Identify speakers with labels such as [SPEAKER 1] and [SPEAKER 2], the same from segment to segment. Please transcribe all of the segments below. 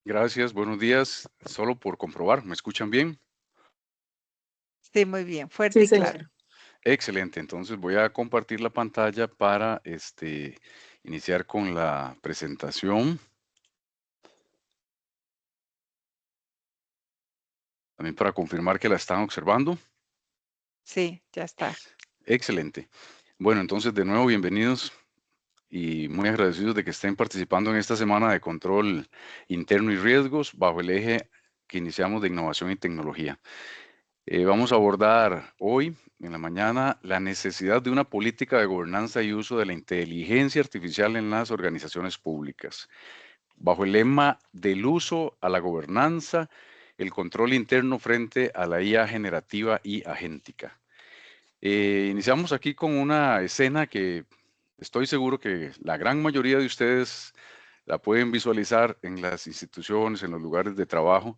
[SPEAKER 1] Gracias, buenos días. Solo por comprobar, ¿me escuchan bien?
[SPEAKER 2] Sí, muy bien, fuerte
[SPEAKER 3] Sí,
[SPEAKER 2] y claro.
[SPEAKER 3] señor.
[SPEAKER 1] Excelente, entonces voy a compartir la pantalla para iniciar con la presentación. También para confirmar que la están observando.
[SPEAKER 2] Sí, ya está.
[SPEAKER 1] Excelente. Bueno, entonces de nuevo, bienvenidos y muy agradecidos de que estén participando en esta semana de control interno y riesgos bajo el eje que iniciamos de innovación y tecnología. Vamos a abordar hoy, en la mañana, la necesidad de una política de gobernanza y uso de la inteligencia artificial en las organizaciones públicas, bajo el lema del uso a la gobernanza, el control interno frente a la IA generativa y agéntica. Iniciamos aquí con una escena que estoy seguro que la gran mayoría de ustedes la pueden visualizar en las instituciones, en los lugares de trabajo,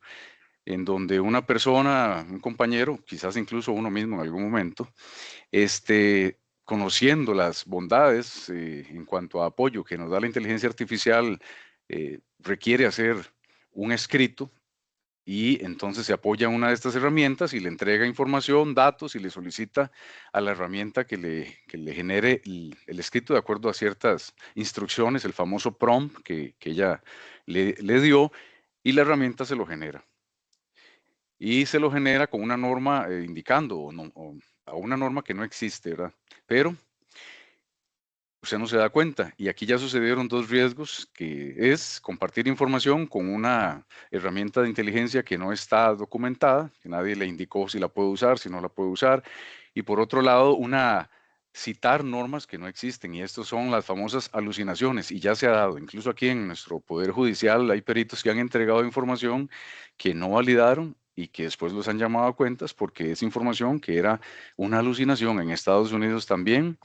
[SPEAKER 1] en donde una persona, un compañero, quizás incluso uno mismo en algún momento, conociendo las bondades en cuanto a apoyo que nos da la inteligencia artificial, requiere hacer un escrito y entonces se apoya en una de estas herramientas y le entrega información, datos y le solicita a la herramienta que le genere el escrito de acuerdo a ciertas instrucciones, el famoso prompt que ella le dio y la herramienta se lo genera y se lo genera con una norma indicando o a una norma que no existe, ¿verdad? Pero usted no se da cuenta. Y aquí ya sucedieron dos riesgos, que es compartir información con una herramienta de inteligencia que no está documentada, que nadie le indicó si la puede usar, si no la puede usar. Y por otro lado, citar normas que no existen. Y estos son las famosas alucinaciones. Y ya se ha dado. Incluso aquí en nuestro Poder Judicial hay peritos que han entregado información que no validaron y que después los han llamado a cuentas porque es información que era una alucinación. En Estados Unidos también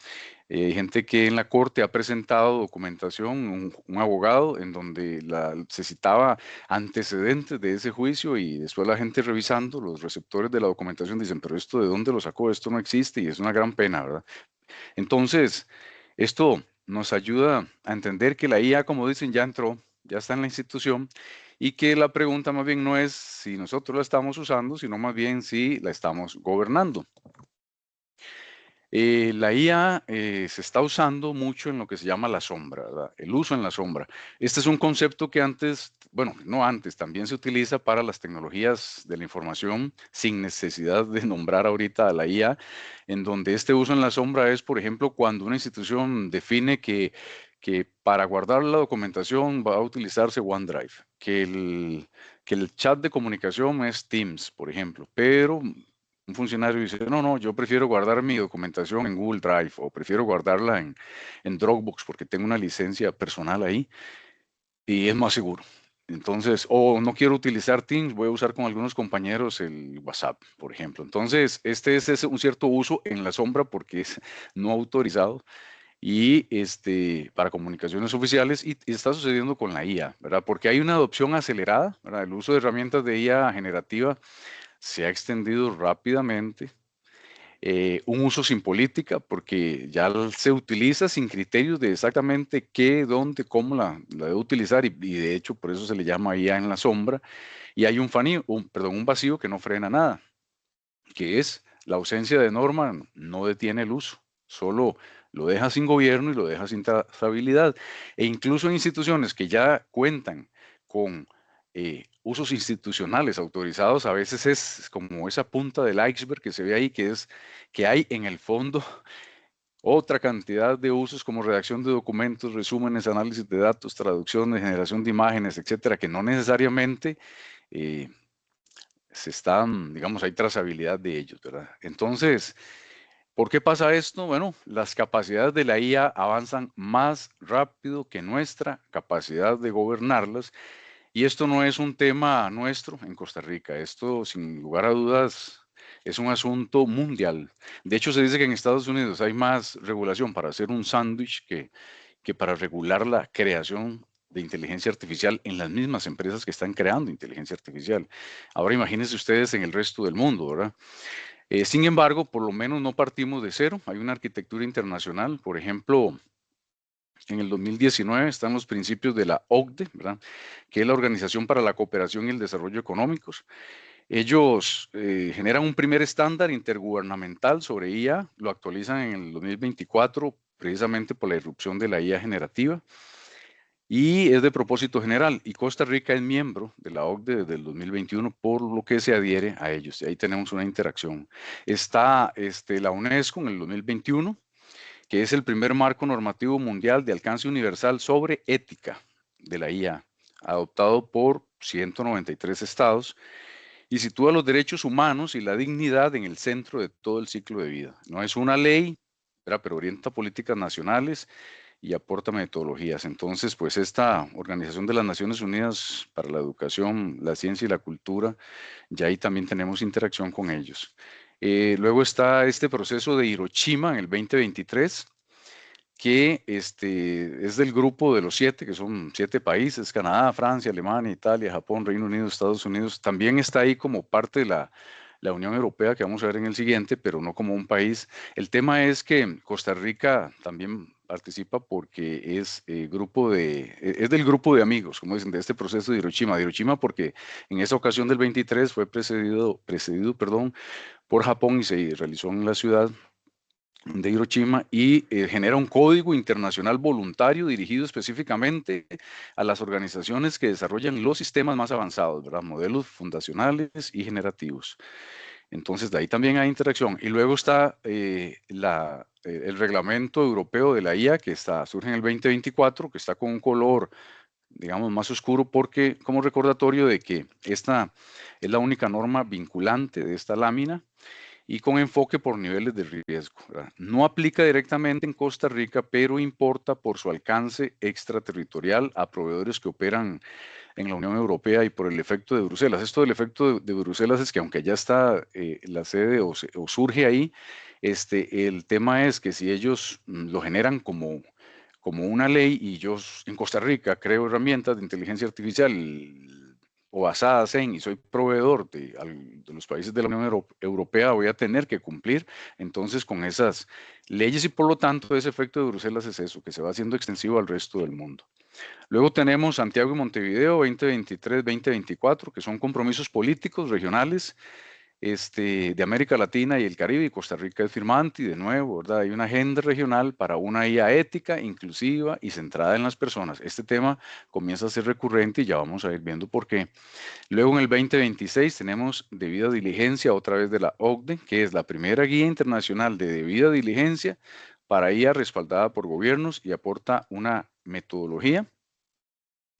[SPEAKER 1] hay gente que en la corte ha presentado documentación, un abogado, en donde se citaba antecedentes de ese juicio y después la gente revisando los receptores de la documentación dicen, pero esto de dónde lo sacó, esto no existe y es una gran pena, ¿verdad? Entonces, esto nos ayuda a entender que la IA, como dicen, ya entró, ya está en la institución y que la pregunta más bien no es si nosotros la estamos usando, sino más bien si la estamos gobernando. La IA se está usando mucho en lo que se llama la sombra, ¿verdad? El uso en la sombra. Este es un concepto que antes, bueno, no antes, también se utiliza para las tecnologías de la información sin necesidad de nombrar ahorita a la IA, en donde este uso en la sombra es, por ejemplo, cuando una institución define que para guardar la documentación va a utilizarse OneDrive, que el chat de comunicación es Teams, por ejemplo, pero un funcionario dice, no, no, yo prefiero guardar mi documentación en Google Drive o prefiero guardarla en Dropbox porque tengo una licencia personal ahí y es más seguro. Entonces, o no quiero utilizar Teams, voy a usar con algunos compañeros el WhatsApp, por ejemplo. Entonces, es un cierto uso en la sombra porque es no autorizado y para comunicaciones oficiales y está sucediendo con la IA, ¿verdad? Porque hay una adopción acelerada, ¿verdad? El uso de herramientas de IA generativa se ha extendido rápidamente. Un uso sin política, porque ya se utiliza sin criterios de exactamente qué, dónde, cómo la debe utilizar, y de hecho por eso se le llama IA en la sombra, y hay un vacío que no frena nada, que es la ausencia de norma, no detiene el uso, solo lo deja sin gobierno y lo deja sin trazabilidad. E incluso en instituciones que ya cuentan con usos institucionales autorizados, a veces es como esa punta del iceberg que se ve ahí, que es que hay en el fondo otra cantidad de usos como redacción de documentos, resúmenes, análisis de datos, traducciones, generación de imágenes, etcétera, que no necesariamente eh, se están, digamos, hay trazabilidad de ellos, ¿verdad? Entonces, ¿por qué pasa esto? Bueno, las capacidades de la IA avanzan más rápido que nuestra capacidad de gobernarlas y esto no es un tema nuestro en Costa Rica, esto sin lugar a dudas es un asunto mundial. De hecho, se dice que en Estados Unidos hay más regulación para hacer un sándwich que para regular la creación de inteligencia artificial en las mismas empresas que están creando inteligencia artificial. Ahora imagínense ustedes en el resto del mundo, ¿verdad? Sin embargo, por lo menos no partimos de cero. Hay una arquitectura internacional, por ejemplo, En el 2019 están los principios de la OCDE, ¿verdad? Que es la Organización para la Cooperación y el Desarrollo Económicos. Ellos generan un primer estándar intergubernamental sobre IA, lo actualizan en el 2024 precisamente por la irrupción de la IA generativa y es de propósito general. Y Costa Rica es miembro de la OCDE desde el 2021, por lo que se adhiere a ellos. Y ahí tenemos una interacción. Está la UNESCO en el 2021, que es el primer marco normativo mundial de alcance universal sobre ética de la IA, adoptado por 193 estados y sitúa los derechos humanos y la dignidad en el centro de todo el ciclo de vida. No es una ley, ¿verdad? Pero orienta políticas nacionales y aporta metodologías. Entonces, pues esta Organización de las Naciones Unidas para la Educación, la Ciencia y la Cultura, ya ahí también tenemos interacción con ellos. Luego está este proceso de Hiroshima en el 2023, que es del grupo de los 7, que son 7 países: Canadá, Francia, Alemania, Italia, Japón, Reino Unido, Estados Unidos. También está ahí como parte de la Unión Europea, que vamos a ver en el siguiente, pero no como un país. El tema es que Costa Rica también participa porque es del grupo de amigos, como dicen, de este proceso de Hiroshima. De Hiroshima porque en esa ocasión del 23 fue precedido, perdón, por Japón y se realizó en la ciudad de Hiroshima y genera un código internacional voluntario dirigido específicamente a las organizaciones que desarrollan los sistemas más avanzados, ¿verdad? Modelos fundacionales y generativos. Entonces, de ahí también hay interacción. Y luego está el reglamento europeo de la IA, que surge en el 2024, que está con un color, digamos, más oscuro, porque como recordatorio de que esta es la única norma vinculante de esta lámina y con enfoque por niveles de riesgo, ¿verdad? No aplica directamente en Costa Rica, pero importa por su alcance extraterritorial a proveedores que operan en la Unión Europea y por el efecto de Bruselas. Esto del efecto de Bruselas es que aunque ya está la sede o surge ahí, el tema es que si ellos lo generan como una ley y yo en Costa Rica creo herramientas de inteligencia artificial o basadas en, y soy proveedor de los países de la Unión Europea, voy a tener que cumplir entonces con esas leyes y por lo tanto ese efecto de Bruselas es eso, que se va haciendo extensivo al resto del mundo. Luego tenemos Santiago y Montevideo 2023-2024, que son compromisos políticos regionales de América Latina y el Caribe, y Costa Rica es firmante, y de nuevo, ¿verdad? Hay una agenda regional para una IA ética, inclusiva y centrada en las personas. Este tema comienza a ser recurrente y ya vamos a ir viendo por qué. Luego en el 2026 tenemos debida diligencia otra vez de la OCDE, que es la primera guía internacional de debida diligencia para IA respaldada por gobiernos y aporta una metodología,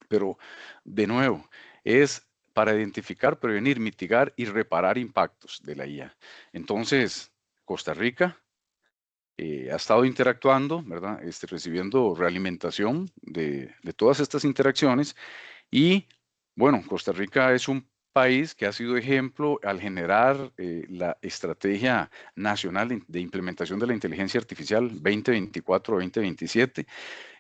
[SPEAKER 1] pero de nuevo, es para identificar, prevenir, mitigar y reparar impactos de la IA. Entonces, Costa Rica ha estado interactuando, ¿verdad? Recibiendo realimentación de todas estas interacciones y, bueno, Costa Rica es un país que ha sido ejemplo al generar la Estrategia Nacional de Implementación de la Inteligencia Artificial 2024-2027,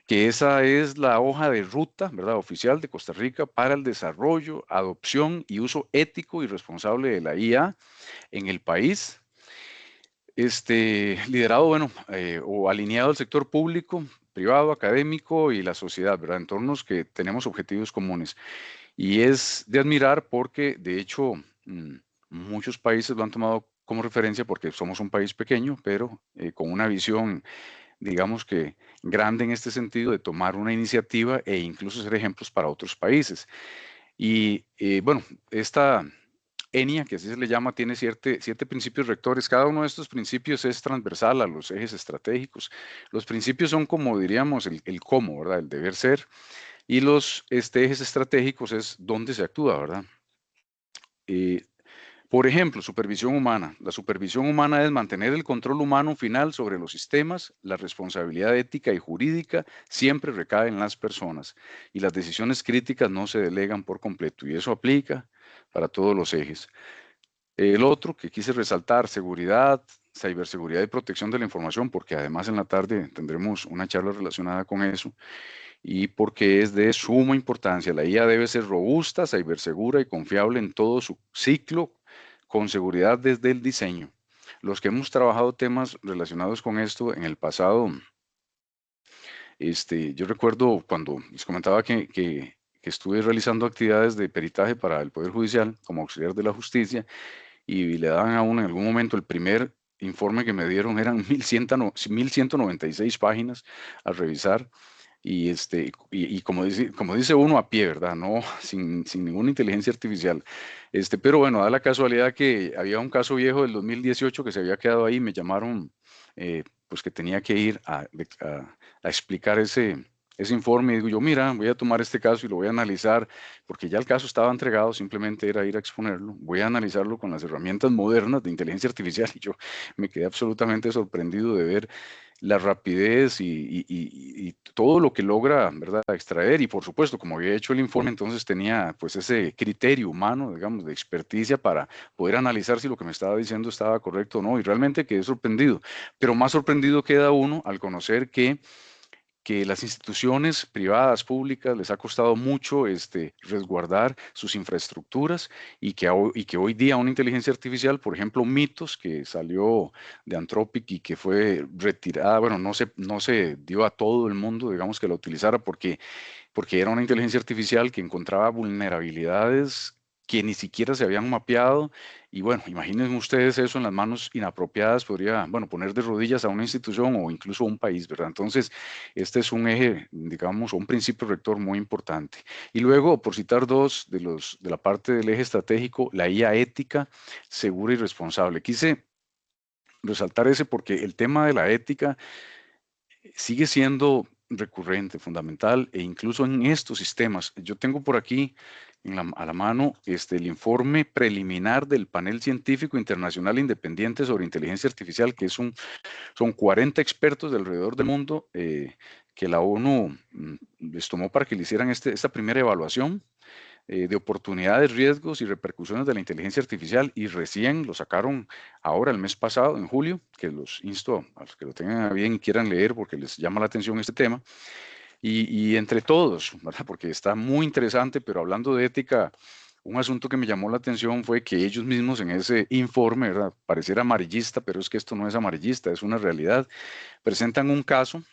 [SPEAKER 1] que esa es la hoja de ruta, ¿verdad?, oficial de Costa Rica para el desarrollo, adopción y uso ético y responsable de la IA en el país, liderado, bueno, o alineado al sector público, privado, académico y la sociedad, ¿verdad?, entornos que tenemos objetivos comunes. Y es de admirar porque, de hecho, muchos países lo han tomado como referencia porque somos un país pequeño, pero con una visión, digamos que grande en este sentido de tomar una iniciativa e incluso ser ejemplos para otros países. Y bueno, esta ENIA, que así se le llama, tiene siete principios rectores. Cada uno de estos principios es transversal a los ejes estratégicos. Los principios son como diríamos el cómo, ¿verdad? El deber ser. Y los ejes estratégicos es dónde se actúa, ¿verdad? Eh, por ejemplo, supervisión humana. La supervisión humana es mantener el control humano final sobre los sistemas. La responsabilidad ética y jurídica siempre recae en las personas y las decisiones críticas no se delegan por completo, y eso aplica para todos los ejes. El otro que quise resaltar: seguridad, ciberseguridad y protección de la información, porque además en la tarde tendremos una charla relacionada con eso y porque es de suma importancia. La IA debe ser robusta, cibersegura y confiable en todo su ciclo, con seguridad desde el diseño. Los que hemos trabajado temas relacionados con esto en el pasado Yo recuerdo cuando les comentaba que estuve realizando actividades de peritaje para el Poder Judicial como auxiliar de la justicia y le daban a uno en algún momento el primer informe que me dieron eran 1196 páginas a revisar y como dice uno a pie, ¿verdad? No, sin ninguna inteligencia artificial. Pero bueno, da la casualidad que había un caso viejo del 2018 que se había quedado ahí, me llamaron, pues que tenía que ir a explicar ese informe y digo yo, mira, voy a tomar este caso y lo voy a analizar, porque ya el caso estaba entregado, simplemente era ir a exponerlo, voy a analizarlo con las herramientas modernas de inteligencia artificial y yo me quedé absolutamente sorprendido de ver la rapidez y todo lo que logra, ¿verdad?, extraer. Y por supuesto, como había hecho el informe, entonces tenía pues ese criterio humano, digamos, de experticia para poder analizar si lo que me estaba diciendo estaba correcto o no. Y realmente quedé sorprendido. Pero más sorprendido queda uno al conocer que las instituciones privadas, públicas, les ha costado mucho resguardar sus infraestructuras y que hoy día una inteligencia artificial, por ejemplo, Mitos, que salió de Anthropic y que fue retirada, bueno, no se dio a todo el mundo, digamos, que la utilizara porque era una inteligencia artificial que encontraba vulnerabilidades que ni siquiera se habían mapeado. Y bueno, imaginen ustedes eso en las manos inapropiadas, podría, bueno, poner de rodillas a una institución o incluso a un país, ¿verdad? Entonces, este es un eje, digamos, un principio rector muy importante. Y luego, por citar dos de la parte del eje estratégico, la IA ética, segura y responsable. Quise resaltar ese porque el tema de la ética sigue siendo recurrente, fundamental, e incluso en estos sistemas. Yo tengo por aquí a la mano el informe preliminar del panel científico internacional independiente sobre inteligencia artificial, que son 40 expertos de alrededor del mundo que la ONU les tomó para que le hicieran esta primera evaluación de oportunidades, riesgos y repercusiones de la inteligencia artificial y recién lo sacaron ahora el mes pasado, en julio, que los insto a los que lo tengan a bien y quieran leer porque les llama la atención este tema. Y entre todos, ¿verdad? Porque está muy interesante, pero hablando de ética, un asunto que me llamó la atención fue que ellos mismos en ese informe, ¿verdad? Pareciera amarillista, pero es que esto no es amarillista, es una realidad. Presentan un caso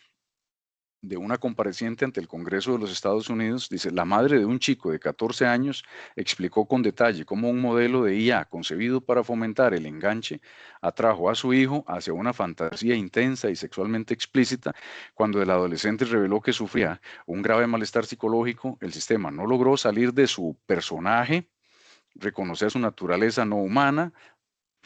[SPEAKER 1] de una compareciente ante el Congreso de los Estados Unidos, dice, la madre de un chico de 14 años explicó con detalle cómo un modelo de IA concebido para fomentar el enganche atrajo a su hijo hacia una fantasía intensa y sexualmente explícita. Cuando el adolescente reveló que sufría un grave malestar psicológico, el sistema no logró salir de su personaje, reconocer su naturaleza no humana,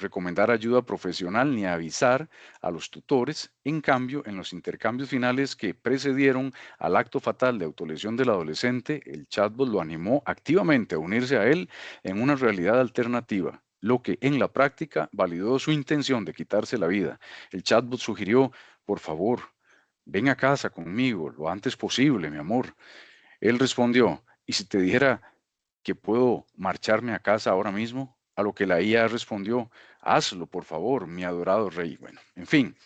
[SPEAKER 1] recomendar ayuda profesional ni avisar a los tutores. En cambio, en los intercambios finales que precedieron al acto fatal de autolesión del adolescente, el chatbot lo animó activamente a unirse a él en una realidad alternativa, lo que en la práctica validó su intención de quitarse la vida. El chatbot sugirió, por favor, ven a casa conmigo lo antes posible, mi amor. Él respondió, ¿y si te dijera que puedo marcharme a casa ahora mismo? A lo que la IA respondió, hazlo, por favor, mi adorado rey. Bueno, en fin.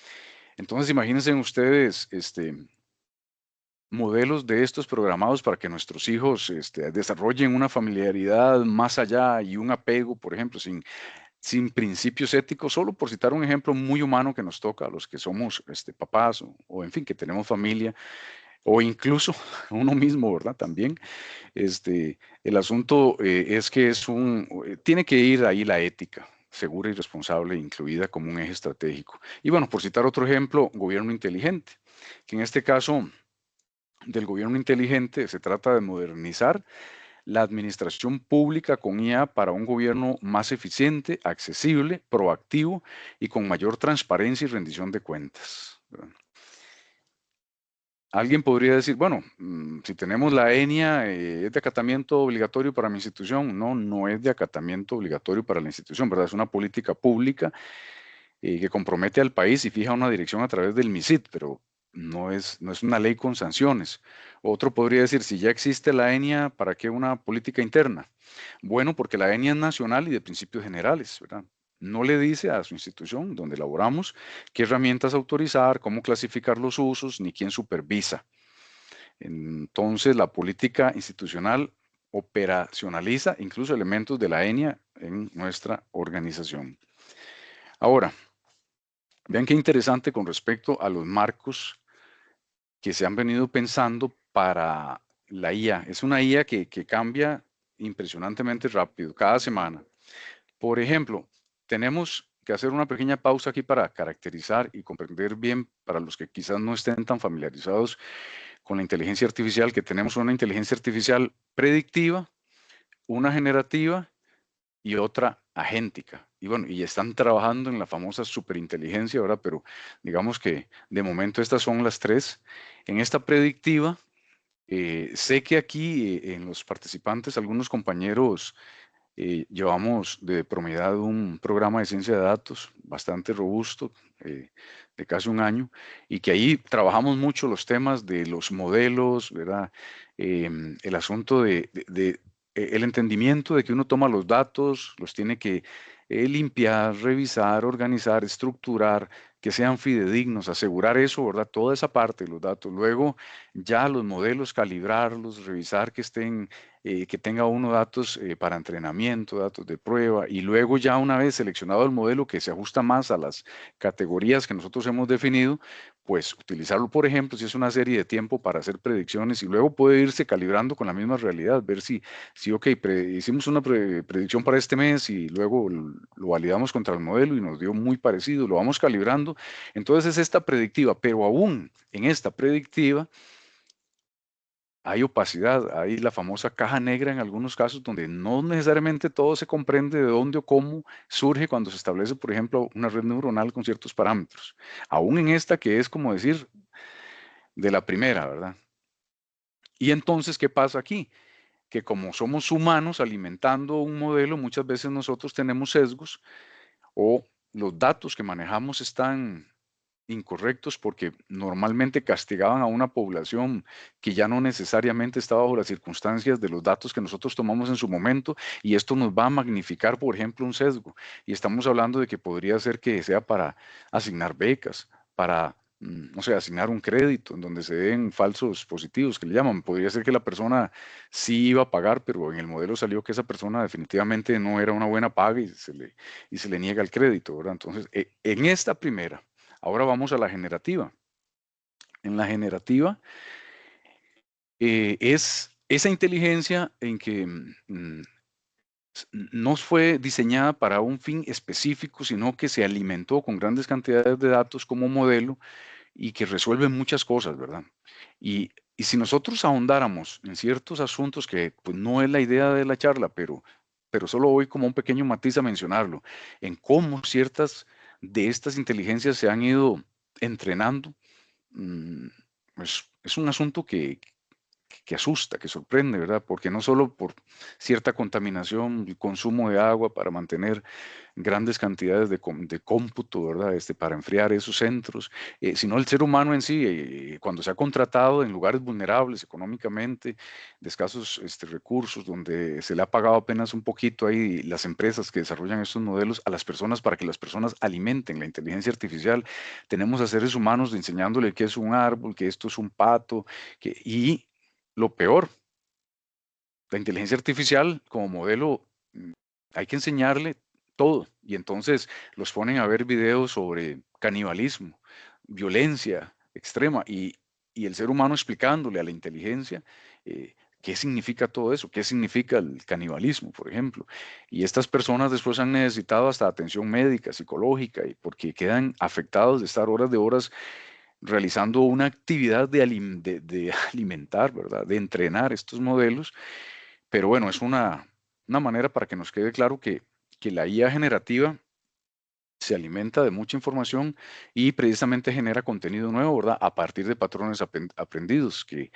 [SPEAKER 1] Entonces imagínense ustedes modelos de estos programados para que nuestros hijos desarrollen una familiaridad más allá y un apego, por ejemplo, sin principios éticos, solo por citar un ejemplo muy humano que nos toca a los que somos papás o en fin, que tenemos familia o incluso uno mismo, ¿verdad? También. El asunto es que tiene que ir ahí la ética segura y responsable incluida como un eje estratégico. Y bueno, por citar otro ejemplo, gobierno inteligente, que en este caso del gobierno inteligente se trata de modernizar la administración pública con IA para un gobierno más eficiente, accesible, proactivo y con mayor transparencia y rendición de cuentas. ¿Verdad? Alguien podría decir, bueno, si tenemos la ENIA, ¿es de acatamiento obligatorio para mi institución? No, no es de acatamiento obligatorio para la institución, ¿verdad? Es una política pública que compromete al país y fija una dirección a través del MISIT, pero no es una ley con sanciones. Otro podría decir, si ya existe la ENIA, ¿para qué una política interna? Bueno, porque la ENIA es nacional y de principios generales, ¿verdad? No le dice a su institución donde laboramos qué herramientas autorizar, cómo clasificar los usos, ni quién supervisa. Entonces, la política institucional operacionaliza incluso elementos de la ENIA en nuestra organización. Ahora, vean qué interesante con respecto a los marcos que se han venido pensando para la IA. Es una IA que cambia impresionantemente rápido, cada semana. Por ejemplo, tenemos que hacer una pequeña pausa aquí para caracterizar y comprender bien, para los que quizás no estén tan familiarizados con la inteligencia artificial, que tenemos una inteligencia artificial predictiva, una generativa y otra agéntica. Y bueno, y están trabajando en la famosa superinteligencia, ¿verdad? Pero digamos que de momento estas son las tres. En esta predictiva, sé que aquí en los participantes, algunos compañeros llevamos de promediado un programa de ciencia de datos bastante robusto, de casi un año, y que ahí trabajamos mucho los temas de los modelos, ¿verdad? El asunto el entendimiento de que uno toma los datos, los tiene que limpiar, revisar, organizar, estructurar, que sean fidedignos, asegurar eso, ¿verdad? Toda esa parte de los datos. Luego ya los modelos, calibrarlos, revisar que estén que tenga uno datos para entrenamiento, datos de prueba, y luego ya una vez seleccionado el modelo que se ajusta más a las categorías que nosotros hemos definido, pues utilizarlo, por ejemplo, si es una serie de tiempo para hacer predicciones y luego puede irse calibrando con la misma realidad, ver si ok, hicimos una predicción para este mes y luego lo validamos contra el modelo y nos dio muy parecido, lo vamos calibrando. Entonces es esta predictiva, pero aún en esta predictiva, hay opacidad, hay la famosa caja negra en algunos casos donde no necesariamente todo se comprende de dónde o cómo surge cuando se establece, por ejemplo, una red neuronal con ciertos parámetros. Aún en esta que es como decir de la primera, ¿verdad? Y entonces, ¿qué pasa aquí? Que como somos humanos alimentando un modelo, muchas veces nosotros tenemos sesgos o los datos que manejamos están incorrectos porque normalmente castigaban a una población que ya no necesariamente estaba bajo las circunstancias de los datos que nosotros tomamos en su momento, y esto nos va a magnificar, por ejemplo, un sesgo. Y estamos hablando de que podría ser que sea para asignar becas, para, no sé, asignar un crédito en donde se den falsos positivos, que le llaman. Podría ser que la persona sí iba a pagar, pero en el modelo salió que esa persona definitivamente no era una buena paga y se le niega el crédito, ¿verdad? Entonces, en esta primera, ahora vamos a la generativa. En la generativa es esa inteligencia en que no fue diseñada para un fin específico, sino que se alimentó con grandes cantidades de datos como modelo y que resuelve muchas cosas, ¿verdad? Y si nosotros ahondáramos en ciertos asuntos que pues, no es la idea de la charla, pero solo voy como un pequeño matiz a mencionarlo, en cómo ciertas de estas inteligencias se han ido entrenando. mm, es un asunto que asusta, que sorprende, ¿verdad? Porque no solo por cierta contaminación y consumo de agua para mantener grandes cantidades de cómputo, ¿verdad? Para enfriar esos centros, sino el ser humano en sí, cuando se ha contratado en lugares vulnerables económicamente, de escasos recursos, donde se le ha pagado apenas un poquito ahí las empresas que desarrollan estos modelos a las personas para que las personas alimenten la inteligencia artificial. Tenemos a seres humanos enseñándole qué es un árbol, que esto es un pato, y lo peor, la inteligencia artificial como modelo, hay que enseñarle todo. Y entonces los ponen a ver videos sobre canibalismo, violencia extrema, y el ser humano explicándole a la inteligencia qué significa todo eso, qué significa el canibalismo, por ejemplo. Y estas personas después han necesitado hasta atención médica, psicológica, y porque quedan afectados de estar horas de horas realizando una actividad de alimentar, ¿verdad? De entrenar estos modelos. Pero bueno, es una manera para que nos quede claro que la IA generativa se alimenta de mucha información y precisamente genera contenido nuevo, ¿verdad? A partir de patrones aprendidos, que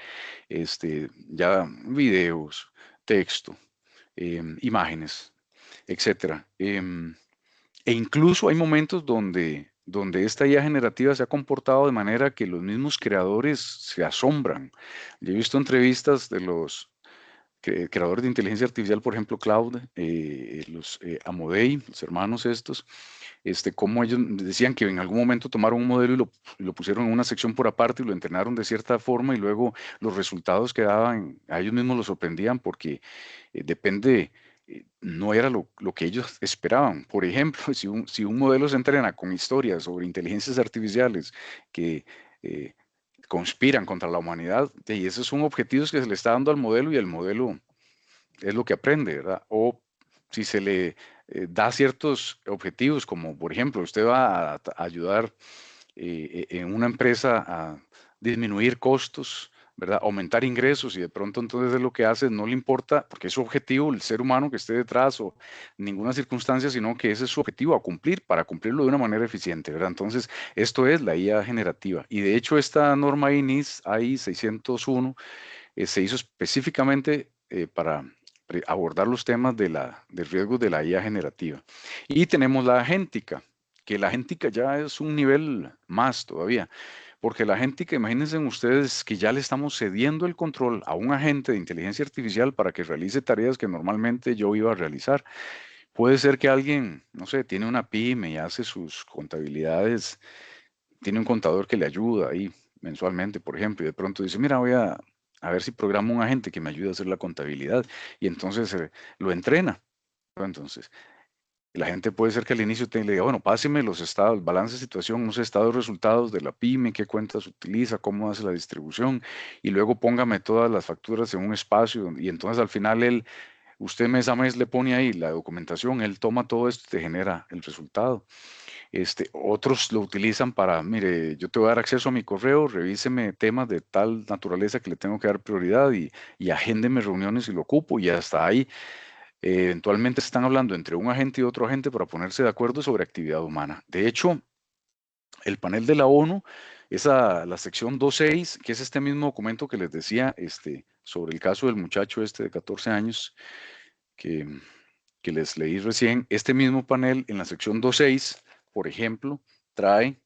[SPEAKER 1] ya videos, texto, imágenes, etcétera. E incluso hay momentos donde esta IA generativa se ha comportado de manera que los mismos creadores se asombran. Yo he visto entrevistas de los creadores de inteligencia artificial, por ejemplo, Cloud, los Amodei, los hermanos estos, cómo ellos decían que en algún momento tomaron un modelo y lo pusieron en una sección por aparte y lo entrenaron de cierta forma, y luego los resultados que daban, a ellos mismos los sorprendían porque depende, no era lo que ellos esperaban. Por ejemplo, si un modelo se entrena con historias sobre inteligencias artificiales que... eh, conspiran contra la humanidad, y esos son objetivos que se le está dando al modelo y el modelo es lo que aprende, ¿verdad? O si se le da ciertos objetivos, como por ejemplo, usted va a ayudar en una empresa a disminuir costos, ¿verdad? Aumentar ingresos y de pronto entonces es lo que hace, no le importa, porque es su objetivo, el ser humano que esté detrás o ninguna circunstancia, sino que ese es su objetivo a cumplir para cumplirlo de una manera eficiente, ¿verdad? Entonces, esto es la IA generativa. Y de hecho, esta norma INIS AI 601 se hizo específicamente para abordar los temas de riesgos de la IA generativa. Y tenemos la agéntica, que la agéntica ya es un nivel más todavía, porque la agéntica, imagínense ustedes que ya le estamos cediendo el control a un agente de inteligencia artificial para que realice tareas que normalmente yo iba a realizar. Puede ser que alguien, no sé, tiene una pyme y hace sus contabilidades, tiene un contador que le ayuda ahí mensualmente, por ejemplo, y de pronto dice, mira, voy a ver si programo un agente que me ayude a hacer la contabilidad, y entonces lo entrena. Entonces, la gente puede ser que al inicio le diga, bueno, páseme los estados, balance de situación, unos estados de resultados de la pyme, qué cuentas utiliza, cómo hace la distribución, y luego póngame todas las facturas en un espacio, y entonces al final usted mes a mes le pone ahí la documentación, él toma todo esto y te genera el resultado. Otros lo utilizan para, mire, yo te voy a dar acceso a mi correo, revíseme temas de tal naturaleza que le tengo que dar prioridad y agéndeme reuniones si lo ocupo y hasta ahí. Eventualmente se están hablando entre un agente y otro agente para ponerse de acuerdo sobre actividad humana. De hecho, el panel de la ONU, la sección 2.6, que es este mismo documento que les decía sobre el caso del muchacho de 14 años que, que les leí recién, este mismo panel en la sección 2.6, por ejemplo, trae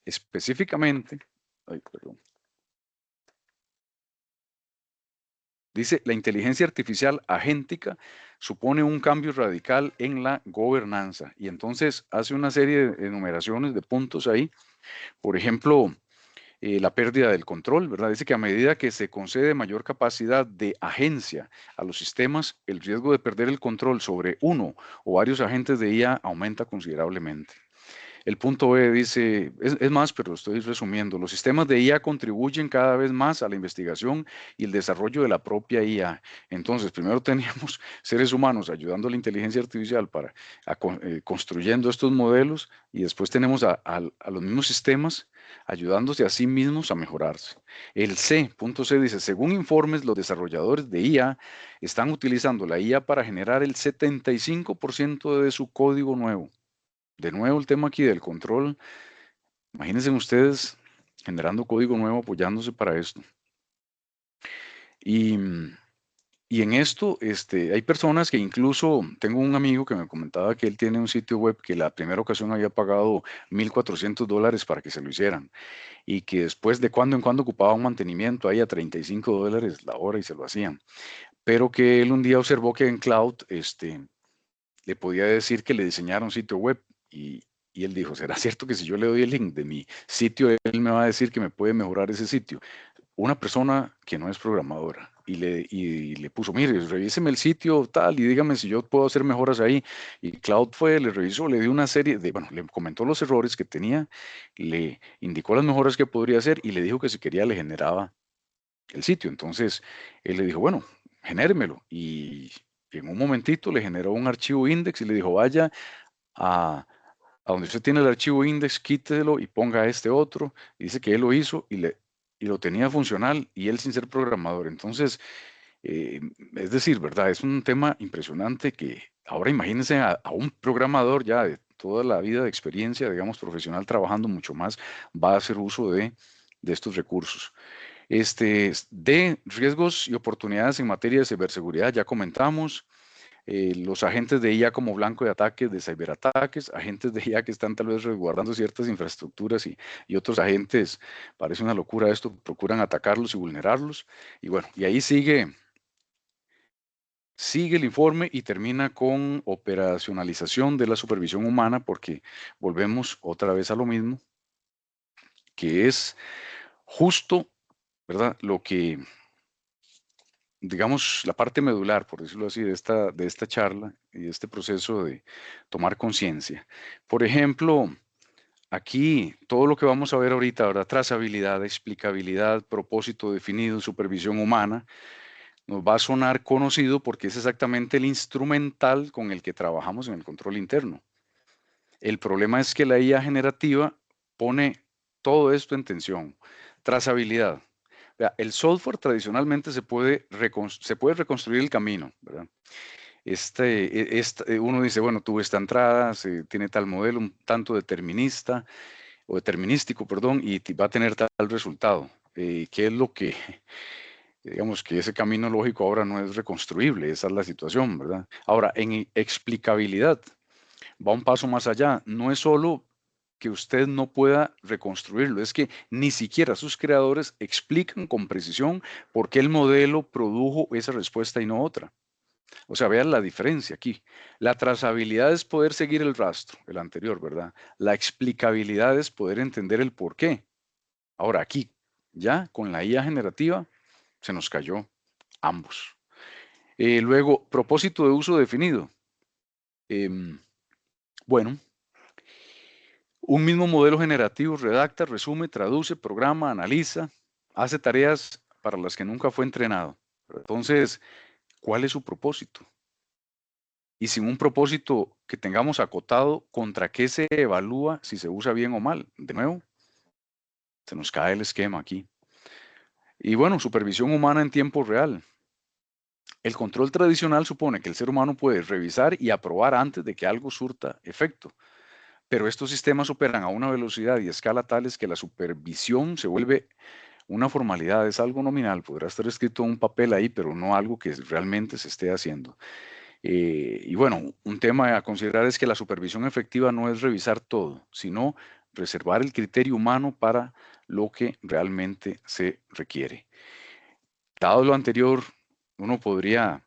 [SPEAKER 1] específicamente, ay, perdón, dice, la inteligencia artificial agéntica supone un cambio radical en la gobernanza. Y entonces hace una serie de enumeraciones de puntos ahí. Por ejemplo, la pérdida del control, ¿verdad? Dice que a medida que se concede mayor capacidad de agencia a los sistemas, el riesgo de perder el control sobre uno o varios agentes de IA aumenta considerablemente. El punto B dice, es más, pero estoy resumiendo, los sistemas de IA contribuyen cada vez más a la investigación y el desarrollo de la propia IA. Entonces, primero teníamos seres humanos ayudando a la inteligencia artificial construyendo estos modelos y después tenemos a los mismos sistemas ayudándose a sí mismos a mejorarse. El C, punto C dice, según informes, los desarrolladores de IA están utilizando la IA para generar el 75% de su código nuevo. De nuevo el tema aquí del control. Imagínense ustedes generando código nuevo apoyándose para esto. Y, y en esto hay personas que incluso, tengo un amigo que me comentaba que él tiene un sitio web que la primera ocasión había pagado $1,400 para que se lo hicieran y que después de cuando en cuando ocupaba un mantenimiento ahí a $35 la hora y se lo hacían. Pero que él un día observó que en Cloud le podía decir que le diseñara un sitio web y él dijo, ¿será cierto que si yo le doy el link de mi sitio, él me va a decir que me puede mejorar ese sitio? Una persona que no es programadora y le puso, mire, revíseme el sitio tal y dígame si yo puedo hacer mejoras ahí. Y Cloud fue, le revisó, le dio una serie de, bueno, le comentó los errores que tenía, le indicó las mejoras que podría hacer y le dijo que si quería le generaba el sitio. Entonces, él le dijo, bueno, genéremelo. Y en un momentito le generó un archivo index y le dijo, vaya a, a donde usted tiene el archivo index, quítelo y ponga este otro. Y dice que él lo hizo y lo tenía funcional y él sin ser programador. Entonces, es decir, ¿verdad? Es un tema impresionante que ahora imagínense a un programador ya de toda la vida de experiencia, digamos, profesional, trabajando mucho más, va a hacer uso de estos recursos. De riesgos y oportunidades en materia de ciberseguridad, ya comentamos. Los agentes de IA como blanco de ataques, de ciberataques, agentes de IA que están tal vez resguardando ciertas infraestructuras y otros agentes, parece una locura esto, procuran atacarlos y vulnerarlos. Y bueno, y ahí sigue el informe y termina con operacionalización de la supervisión humana, porque volvemos otra vez a lo mismo, que es justo, ¿verdad? Lo que digamos, la parte medular, por decirlo así, de esta charla y de este proceso de tomar conciencia. Por ejemplo, aquí todo lo que vamos a ver ahorita, ¿verdad? Trazabilidad, explicabilidad, propósito definido, supervisión humana, nos va a sonar conocido porque es exactamente el instrumental con el que trabajamos en el control interno. El problema es que la IA generativa pone todo esto en tensión. Trazabilidad. Vea, el software tradicionalmente se puede reconstruir el camino, ¿verdad? Uno dice, bueno, tuve esta entrada, tiene tal modelo, un tanto determinista o determinístico, perdón, y va a tener tal resultado. ¿Qué es lo que, digamos, que ese camino lógico ahora no es reconstruible? Esa es la situación, ¿verdad? Ahora, en explicabilidad, va un paso más allá. No es solo que usted no pueda reconstruirlo, es que ni siquiera sus creadores explican con precisión por qué el modelo produjo esa respuesta y no otra. O sea, vean la diferencia aquí. La trazabilidad es poder seguir el rastro, el anterior, ¿verdad? La explicabilidad es poder entender el por qué. Ahora aquí, ya con la IA generativa, se nos cayó ambos. Luego, propósito de uso definido. Em, bueno, un mismo modelo generativo redacta, resume, traduce, programa, analiza, hace tareas para las que nunca fue entrenado. Entonces, ¿cuál es su propósito? Y sin un propósito que tengamos acotado, ¿contra qué se evalúa si se usa bien o mal? De nuevo, se nos cae el esquema aquí. Y bueno, supervisión humana en tiempo real. El control tradicional supone que el ser humano puede revisar y aprobar antes de que algo surta efecto. Pero estos sistemas operan a una velocidad y escala tales que la supervisión se vuelve una formalidad, es algo nominal, podrá estar escrito en un papel ahí, pero no algo que realmente se esté haciendo. Y bueno, un tema a considerar es que la supervisión efectiva no es revisar todo, sino reservar el criterio humano para lo que realmente se requiere. Dado lo anterior, uno podría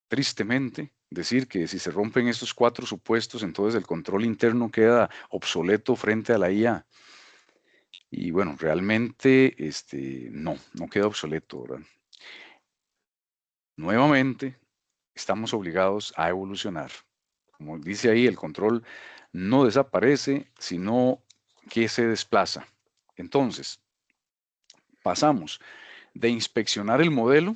[SPEAKER 1] tristemente decir que si se rompen estos cuatro supuestos, entonces el control interno queda obsoleto frente a la IA. Y bueno, realmente no queda obsoleto, ¿verdad? Nuevamente, estamos obligados a evolucionar. Como dice ahí, el control no desaparece, sino que se desplaza. Entonces, pasamos de inspeccionar el modelo,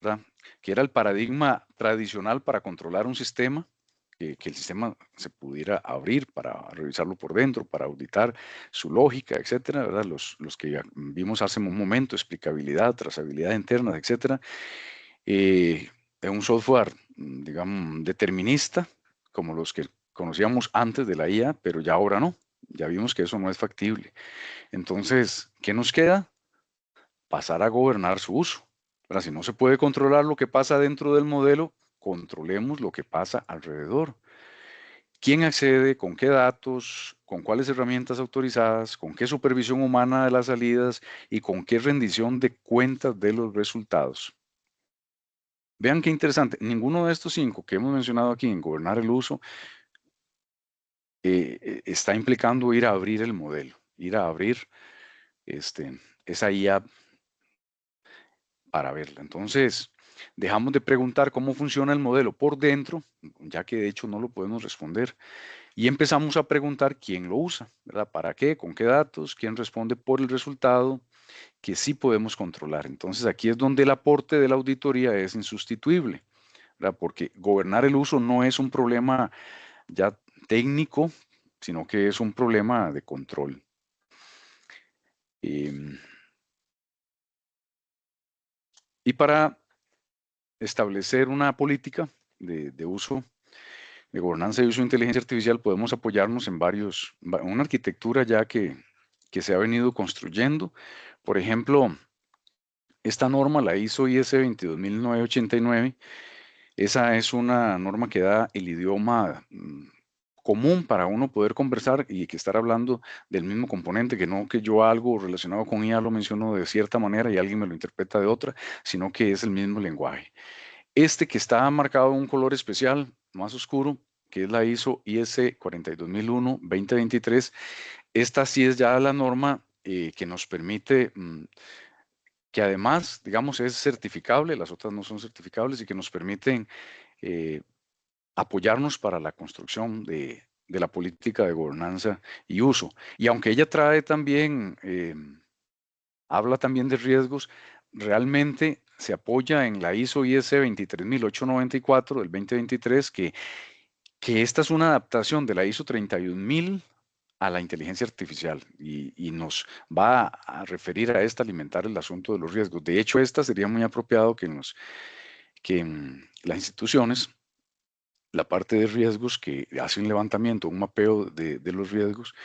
[SPEAKER 1] ¿verdad?, que era el paradigma tradicional para controlar un sistema, que el sistema se pudiera abrir para revisarlo por dentro, para auditar su lógica, etcétera, ¿verdad? Los que ya vimos hace un momento, explicabilidad, trazabilidad interna, etcétera. En un software, digamos, determinista, como los que conocíamos antes de la IA, pero ya ahora no. Ya vimos que eso no es factible. Entonces, ¿qué nos queda? Pasar a gobernar su uso. Pero si no se puede controlar lo que pasa dentro del modelo, controlemos lo que pasa alrededor. ¿Quién accede? ¿Con qué datos? ¿Con cuáles herramientas autorizadas? ¿Con qué supervisión humana de las salidas? ¿Y con qué rendición de cuentas de los resultados? Vean qué interesante. Ninguno de estos cinco que hemos mencionado aquí en gobernar el uso está implicando ir a abrir el modelo, ir a abrir esa IA para verla. Entonces, dejamos de preguntar cómo funciona el modelo por dentro, ya que de hecho no lo podemos responder, y empezamos a preguntar quién lo usa, ¿verdad? ¿Para qué? ¿Con qué datos? ¿Quién responde por el resultado? Que sí podemos controlar. Entonces, aquí es donde el aporte de la auditoría es insustituible, ¿verdad? Porque gobernar el uso no es un problema ya técnico, sino que es un problema de control. Em, y para establecer una política de uso, de gobernanza y uso de inteligencia artificial, podemos apoyarnos en una arquitectura ya que se ha venido construyendo. Por ejemplo, esta norma, la ISO IS 22989, esa es una norma que da el idioma común para uno poder conversar y que estar hablando del mismo componente, que no que yo algo relacionado con IA lo menciono de cierta manera y alguien me lo interpreta de otra, sino que es el mismo lenguaje. Este que está marcado en un color especial, más oscuro, que es la ISO IS 42001-2023, esta sí es ya la norma que nos permite, que además, digamos, es certificable, las otras no son certificables y que nos permiten eh, apoyarnos para la construcción de la política de gobernanza y uso. Y aunque ella trae también, habla también de riesgos, realmente se apoya en la ISO IS 23894 del 2023, que esta es una adaptación de la ISO 31000 a la inteligencia artificial y nos va a referir a esta, alimentar el asunto de los riesgos. De hecho, esta sería muy apropiado que en las instituciones, la parte de riesgos que hace un levantamiento, un mapeo de los riesgos,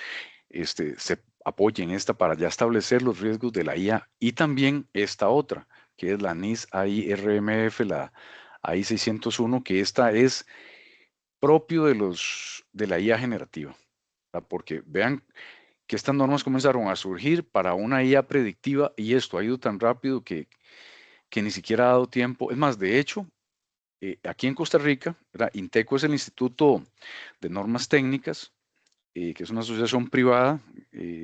[SPEAKER 1] se apoye en esta para ya establecer los riesgos de la IA y también esta otra, que es la NIS AI RMF, la AI 601, que esta es propio de la IA generativa, ¿verdad? Porque vean que estas normas comenzaron a surgir para una IA predictiva y esto ha ido tan rápido que ni siquiera ha dado tiempo. Es más, de hecho, aquí en Costa Rica, ¿verdad? INTECO es el Instituto de Normas Técnicas, que es una asociación privada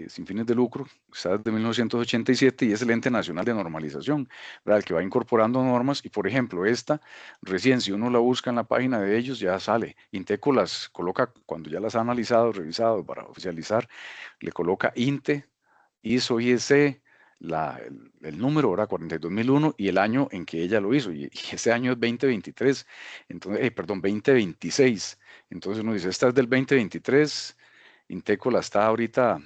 [SPEAKER 1] sin fines de lucro, está desde 1987 y es el ente nacional de normalización, ¿verdad? El que va incorporando normas y, por ejemplo, esta, recién si uno la busca en la página de ellos, ya sale. INTECO las coloca, cuando ya las ha analizado, revisado para oficializar, le coloca INTE, ISO, IEC, el número, ¿verdad? 42001 y el año en que ella lo hizo. Y ese año es 2023, entonces, perdón, 2026. Entonces uno dice, esta es del 2023, Inteco la está ahorita,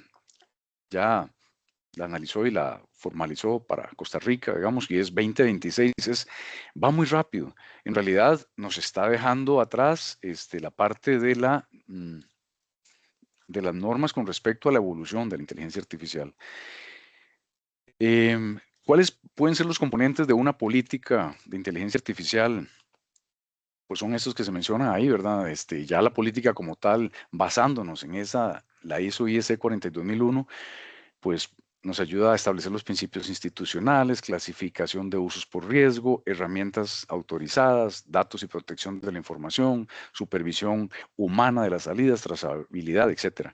[SPEAKER 1] ya la analizó y la formalizó para Costa Rica, digamos, y es 2026, va muy rápido. En realidad nos está dejando atrás la parte de las normas con respecto a la evolución de la inteligencia artificial. ¿Cuáles pueden ser los componentes de una política de inteligencia artificial? Pues son estos que se mencionan ahí, ¿verdad? Ya la política como tal, basándonos en esa, la ISO IEC 42001, pues nos ayuda a establecer los principios institucionales, clasificación de usos por riesgo, herramientas autorizadas, datos y protección de la información, supervisión humana de las salidas, trazabilidad, etcétera.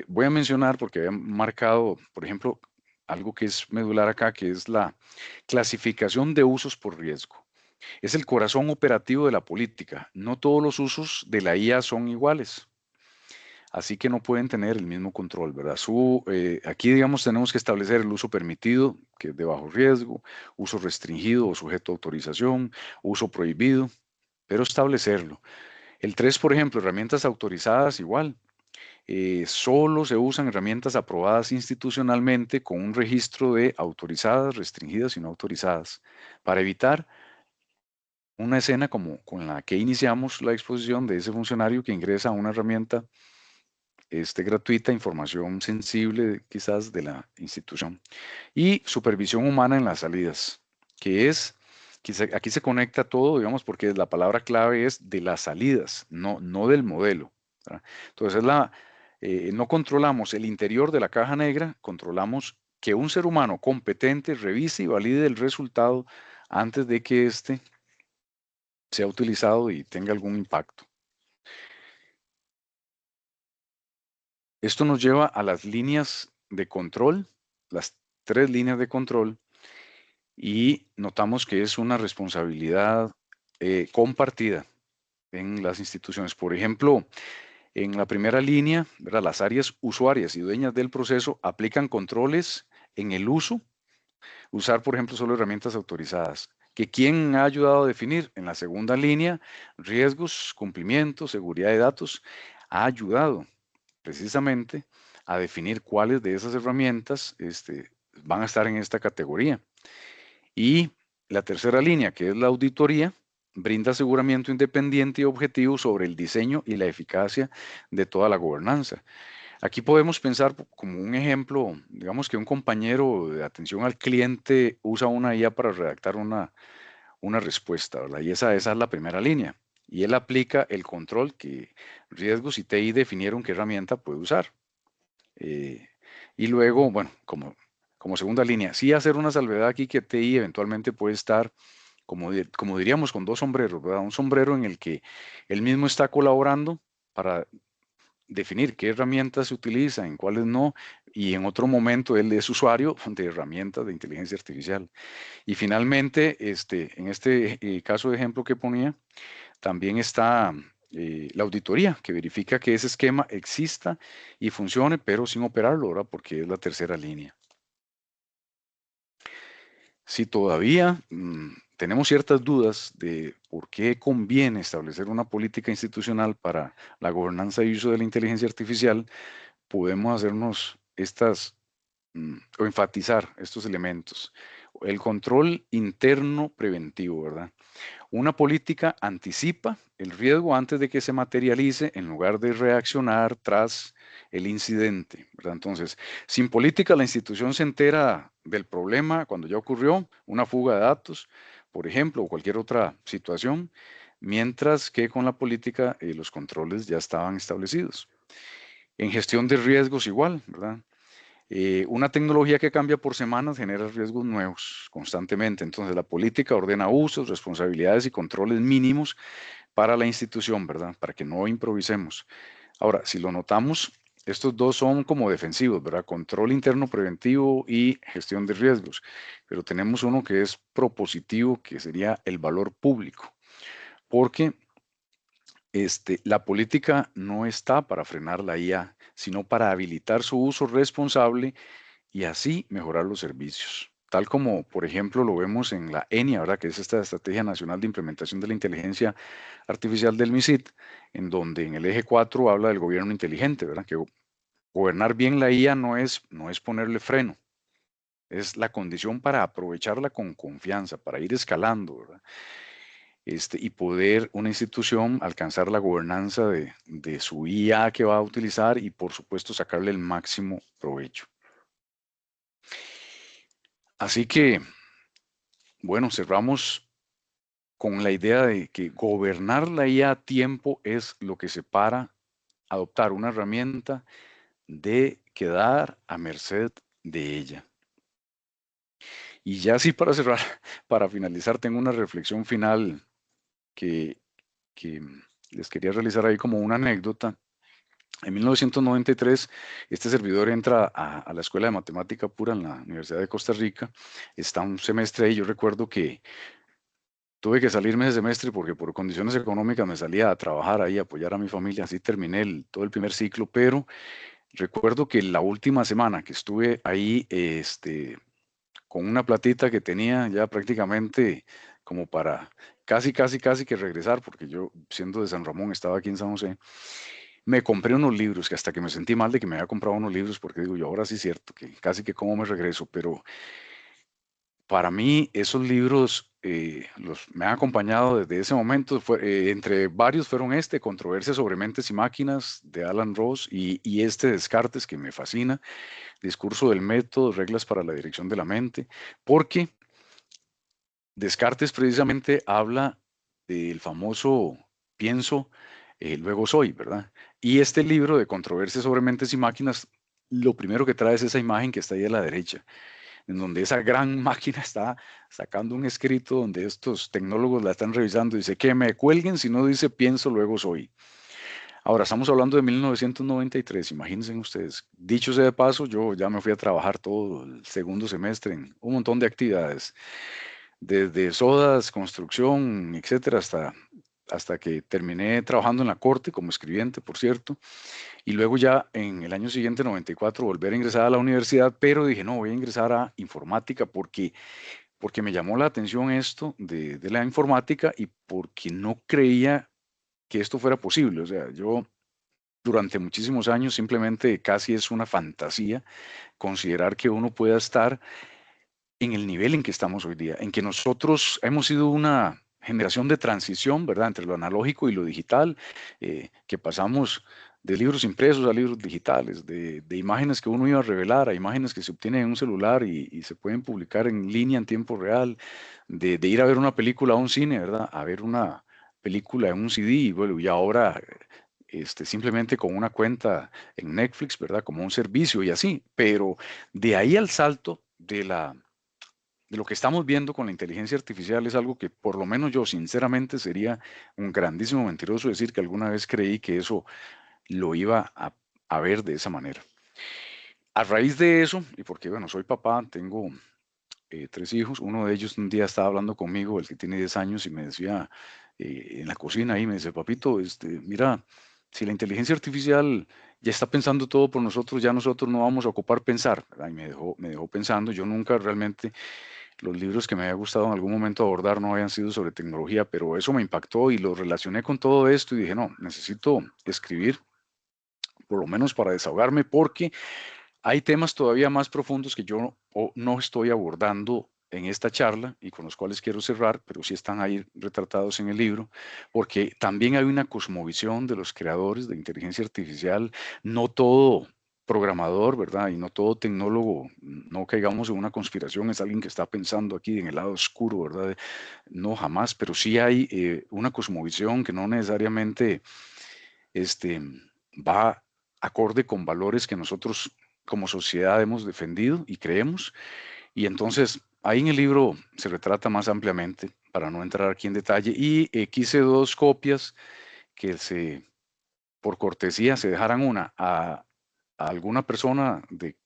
[SPEAKER 1] Voy a mencionar, porque había marcado, por ejemplo, algo que es medular acá, que es la clasificación de usos por riesgo. Es el corazón operativo de la política. No todos los usos de la IA son iguales. Así que no pueden tener el mismo control, ¿verdad? Aquí, digamos, tenemos que establecer el uso permitido, que es de bajo riesgo, uso restringido o sujeto a autorización, uso prohibido, pero establecerlo. El 3, por ejemplo, herramientas autorizadas, igual. Solo se usan herramientas aprobadas institucionalmente con un registro de autorizadas, restringidas y no autorizadas, para evitar una escena como con la que iniciamos la exposición de ese funcionario que ingresa a una herramienta gratuita, información sensible quizás de la institución. Y supervisión humana en las salidas, que es, aquí se conecta todo, digamos, porque la palabra clave es de las salidas, no del modelo, ¿verdad? Entonces, no controlamos el interior de la caja negra, controlamos que un ser humano competente revise y valide el resultado antes de que éste sea utilizado y tenga algún impacto. Esto nos lleva a las líneas de control, las 3 líneas de control, y notamos que es una responsabilidad compartida en las instituciones. Por ejemplo, en la primera línea, ¿verdad? Las áreas usuarias y dueñas del proceso aplican controles en el uso, usar, por ejemplo, solo herramientas autorizadas. ¿Que quién ha ayudado a definir? En la segunda línea, riesgos, cumplimiento, seguridad de datos, ha ayudado precisamente a definir cuáles de esas herramientas van a estar en esta categoría. Y la tercera línea, que es la auditoría, brinda aseguramiento independiente y objetivo sobre el diseño y la eficacia de toda la gobernanza. Aquí podemos pensar como un ejemplo, digamos que un compañero de atención al cliente usa una IA para redactar una respuesta, ¿verdad? Y esa es la primera línea. Y él aplica el control que riesgos y TI definieron qué herramienta puede usar. Y luego, bueno, como segunda línea, sí hacer una salvedad aquí que TI eventualmente puede estar, como diríamos, con dos sombreros, ¿verdad? Un sombrero en el que él mismo está colaborando para definir qué herramientas se utilizan, en cuáles no, y en otro momento él es usuario de herramientas de inteligencia artificial. Y finalmente, en este caso de ejemplo que ponía, también está la auditoría, que verifica que ese esquema exista y funcione, pero sin operarlo, ¿verdad? Porque es la tercera línea. Si todavía tenemos ciertas dudas de por qué conviene establecer una política institucional para la gobernanza y uso de la inteligencia artificial, podemos hacernos o enfatizar estos elementos. El control interno preventivo, ¿verdad? Una política anticipa el riesgo antes de que se materialice en lugar de reaccionar tras el incidente, ¿verdad? Entonces, sin política la institución se entera del problema cuando ya ocurrió, una fuga de datos, por ejemplo, o cualquier otra situación, mientras que con la política los controles ya estaban establecidos. En gestión de riesgos igual, ¿verdad? Una tecnología que cambia por semanas genera riesgos nuevos constantemente. Entonces, la política ordena usos, responsabilidades y controles mínimos para la institución, ¿verdad? Para que no improvisemos. Ahora, si lo notamos, estos dos son como defensivos, ¿verdad? Control interno preventivo y gestión de riesgos. Pero tenemos uno que es propositivo, que sería el valor público. Porque la política no está para frenar la IA, sino para habilitar su uso responsable y así mejorar los servicios. Tal como, por ejemplo, lo vemos en la ENIA, ¿verdad? Que es esta Estrategia Nacional de Implementación de la Inteligencia Artificial del MISIT, en donde en el eje 4 habla del gobierno inteligente, ¿verdad? Que gobernar bien la IA no es ponerle freno, es la condición para aprovecharla con confianza, para ir escalando, ¿verdad? Y poder una institución alcanzar la gobernanza de su IA que va a utilizar y, por supuesto, sacarle el máximo provecho. Así que, bueno, cerramos con la idea de que gobernar la IA a tiempo es lo que separa adoptar una herramienta de quedar a merced de ella. Y ya así para cerrar, para finalizar, tengo una reflexión final que, que les quería realizar ahí como una anécdota. En 1993, este servidor entra a la Escuela de Matemática Pura en la Universidad de Costa Rica. Está un semestre ahí. Yo recuerdo que tuve que salirme ese semestre porque por condiciones económicas me salía a trabajar ahí, a apoyar a mi familia. Así terminé todo el primer ciclo, pero recuerdo que la última semana que estuve ahí, con una platita que tenía ya prácticamente como para casi que regresar, porque yo siendo de San Ramón estaba aquí en San José, me compré unos libros que hasta que me sentí mal de que me había comprado unos libros porque digo yo, ahora sí es cierto, que casi que cómo me regreso, pero para mí esos libros me han acompañado desde ese momento. Entre varios fueron Controversia sobre mentes y máquinas de Alan Ross y Descartes, que me fascina, Discurso del método, reglas para la dirección de la mente, porque Descartes precisamente habla del famoso pienso, luego soy, ¿verdad? Y este libro de Controversia sobre mentes y máquinas, lo primero que trae es esa imagen que está ahí a la derecha, en donde esa gran máquina está sacando un escrito donde estos tecnólogos la están revisando. Dice que me cuelguen si no dice pienso, luego soy. Ahora, estamos hablando de 1993, imagínense ustedes. Dicho sea de paso, yo ya me fui a trabajar todo el segundo semestre en un montón de actividades, desde sodas, construcción, etcétera, hasta que terminé trabajando en la corte como escribiente, por cierto, y luego ya en el año siguiente, 94, volver a ingresar a la universidad, pero dije, no, voy a ingresar a informática porque me llamó la atención esto de la informática y porque no creía que esto fuera posible. O sea, yo durante muchísimos años simplemente casi es una fantasía considerar que uno pueda estar en el nivel en que estamos hoy día, en que nosotros hemos sido una generación de transición, ¿verdad?, entre lo analógico y lo digital, que pasamos de libros impresos a libros digitales, de imágenes que uno iba a revelar a imágenes que se obtienen en un celular y se pueden publicar en línea en tiempo real, de ir a ver una película a un cine, ¿verdad?, a ver una película en un CD, y bueno, y ahora simplemente con una cuenta en Netflix, ¿verdad?, como un servicio y así, pero de ahí al salto de lo que estamos viendo con la inteligencia artificial es algo que por lo menos yo sinceramente sería un grandísimo mentiroso decir que alguna vez creí que eso lo iba a ver de esa manera. A raíz de eso, y porque bueno, soy papá, tengo 3 hijos. Uno de ellos un día estaba hablando conmigo, el que tiene 10 años, y me decía en la cocina ahí, me dice, papito, mira, si la inteligencia artificial ya está pensando todo por nosotros, ya nosotros no vamos a ocupar pensar, ¿verdad? Y me dejó pensando. Yo nunca realmente, los libros que me había gustado en algún momento abordar no habían sido sobre tecnología, pero eso me impactó y lo relacioné con todo esto y dije, no, necesito escribir, por lo menos para desahogarme, porque hay temas todavía más profundos que yo no estoy abordando en esta charla y con los cuales quiero cerrar, pero sí están ahí retratados en el libro, porque también hay una cosmovisión de los creadores de inteligencia artificial. No todo programador, ¿verdad? Y no todo tecnólogo, no caigamos en una conspiración, es alguien que está pensando aquí en el lado oscuro, ¿verdad? No, jamás, pero sí hay una cosmovisión que no necesariamente este, va acorde con valores que nosotros como sociedad hemos defendido y creemos. Y entonces ahí en el libro se retrata más ampliamente, para no entrar aquí en detalle, y quise 2 copias que por cortesía se dejaran una a alguna persona de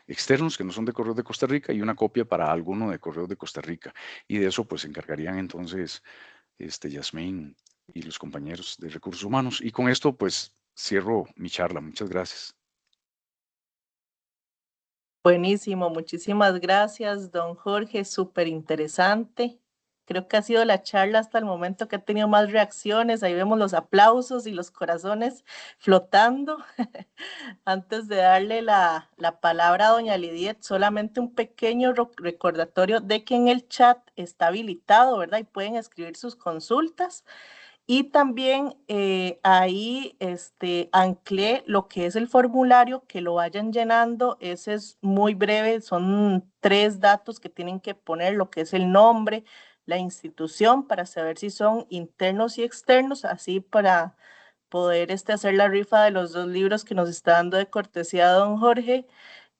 [SPEAKER 1] externos que no son de Correos de Costa Rica y una copia para alguno de Correos de Costa Rica. Y de eso pues se encargarían entonces Yasmín y los compañeros de recursos humanos. Y con esto, pues, cierro mi charla. Muchas gracias.
[SPEAKER 3] Buenísimo, muchísimas gracias, don Jorge, súper interesante. Creo que ha sido la charla hasta el momento que ha tenido más reacciones. Ahí vemos los aplausos y los corazones flotando. Antes de darle la palabra a doña Lidiet, solamente un pequeño recordatorio de que en el chat está habilitado, ¿verdad? Y pueden escribir sus consultas. Y también ahí anclé lo que es el formulario, que lo vayan llenando. Ese es muy breve, son 3 datos que tienen que poner, lo que es el nombre, la institución, para saber si son internos y externos, así para poder hacer la rifa de los 2 libros que nos está dando de cortesía don Jorge.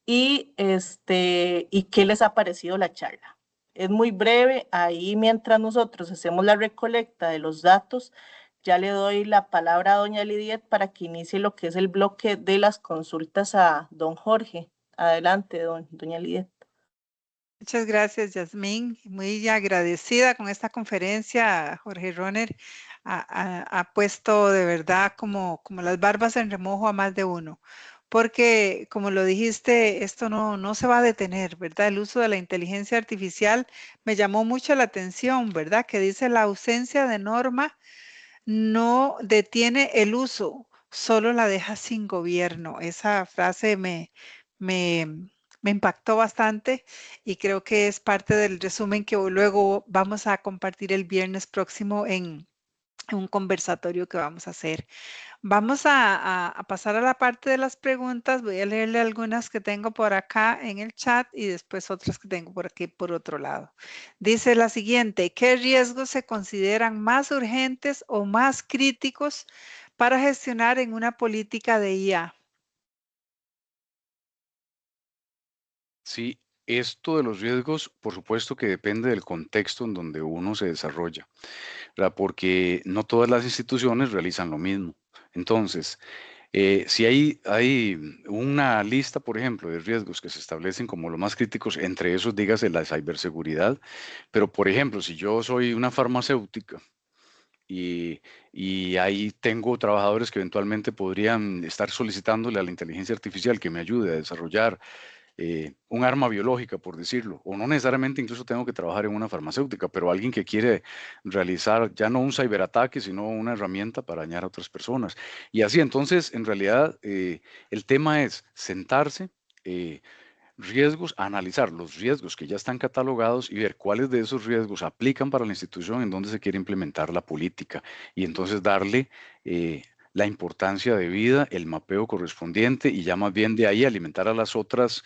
[SPEAKER 3] Y qué les ha parecido la charla. Es muy breve, ahí mientras nosotros hacemos la recolecta de los datos, ya le doy la palabra a doña Lidiet para que inicie lo que es el bloque de las consultas a don Jorge. Adelante, doña Lidiet.
[SPEAKER 2] Muchas gracias, Yasmín. Muy agradecida con esta conferencia. Jorge Roner ha puesto de verdad como las barbas en remojo a más de uno. Porque, como lo dijiste, esto no se va a detener, ¿verdad? El uso de la inteligencia artificial me llamó mucho la atención, ¿verdad? Que dice la ausencia de norma no detiene el uso, solo la deja sin gobierno. Esa frase me, me impactó bastante y creo que es parte del resumen que luego vamos a compartir el viernes próximo en un conversatorio que vamos a hacer. Vamos a pasar a la parte de las preguntas. Voy a leerle algunas que tengo por acá en el chat y después otras que tengo por aquí por otro lado. Dice la siguiente, ¿qué riesgos se consideran más urgentes o más críticos para gestionar en una política de IA?
[SPEAKER 1] Sí, esto de los riesgos, por supuesto que depende del contexto en donde uno se desarrolla, ¿verdad? Porque no todas las instituciones realizan lo mismo. Entonces, si hay una lista, por ejemplo, de riesgos que se establecen como los más críticos, entre esos dígase la ciberseguridad, pero por ejemplo, si yo soy una farmacéutica y, y ahí tengo trabajadores que eventualmente podrían estar solicitándole a la inteligencia artificial que me ayude a desarrollar un arma biológica, por decirlo, o no necesariamente incluso tengo que trabajar en una farmacéutica, pero alguien que quiere realizar ya no un ciberataque, sino una herramienta para dañar a otras personas. Y así, entonces, en realidad, el tema es sentarse, eh, riesgos, analizar los riesgos que ya están catalogados y ver cuáles de esos riesgos aplican para la institución en donde se quiere implementar la política y entonces darle la importancia debida, el mapeo correspondiente y ya más bien de ahí alimentar a las otras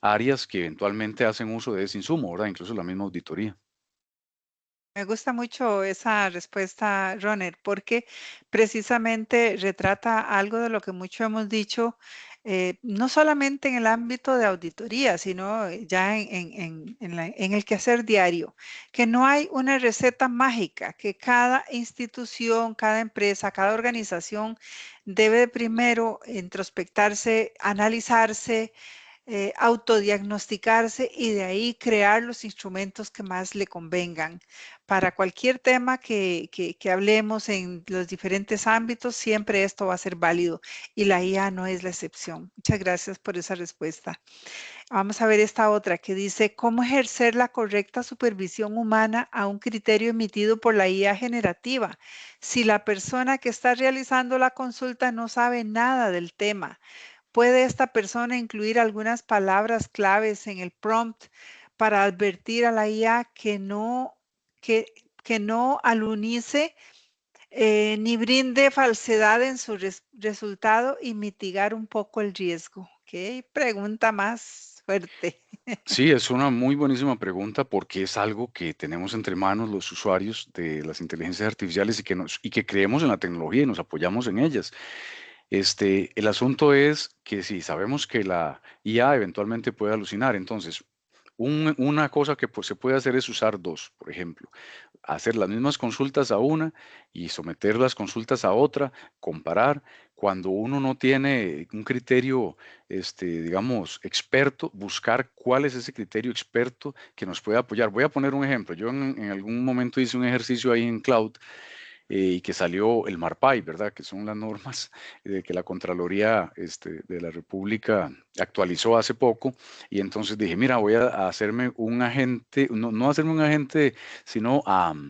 [SPEAKER 1] áreas que eventualmente hacen uso de ese insumo, ¿verdad? Incluso la misma auditoría.
[SPEAKER 2] Me gusta mucho esa respuesta, Roner, porque precisamente retrata algo de lo que mucho hemos dicho, no solamente en el ámbito de auditoría, sino ya en el quehacer diario, que no hay una receta mágica, que cada institución, cada empresa, cada organización debe primero introspectarse, analizarse, autodiagnosticarse y de ahí crear los instrumentos que más le convengan. Para cualquier tema que hablemos en los diferentes ámbitos, siempre esto va a ser válido y la IA no es la excepción. Muchas gracias por esa respuesta. Vamos a ver esta otra que dice, ¿cómo ejercer la correcta supervisión humana a un criterio emitido por la IA generativa? Si la persona que está realizando la consulta no sabe nada del tema, ¿puede esta persona incluir algunas palabras claves en el prompt para advertir a la IA que, que no alunice ni brinde falsedad en su resultado y mitigar un poco el riesgo? ¿Ok? Pregunta más fuerte.
[SPEAKER 1] Sí, es una muy buenísima pregunta porque es algo que tenemos entre manos los usuarios de las inteligencias artificiales y que creemos en la tecnología y nos apoyamos en ellas. El asunto es que si sabemos que la IA eventualmente puede alucinar, entonces una cosa que pues, se puede hacer es usar dos, por ejemplo, hacer las mismas consultas a una y someter las consultas a otra, comparar. Cuando uno no tiene un criterio, digamos, experto, buscar cuál es ese criterio experto que nos puede apoyar. Voy a poner un ejemplo. Yo en algún momento hice un ejercicio ahí en Cloud y que salió el MARPAI, ¿verdad? Que son las normas que la Contraloría de la República actualizó hace poco. Y entonces dije, mira, voy a hacerme un agente, no hacerme un agente, sino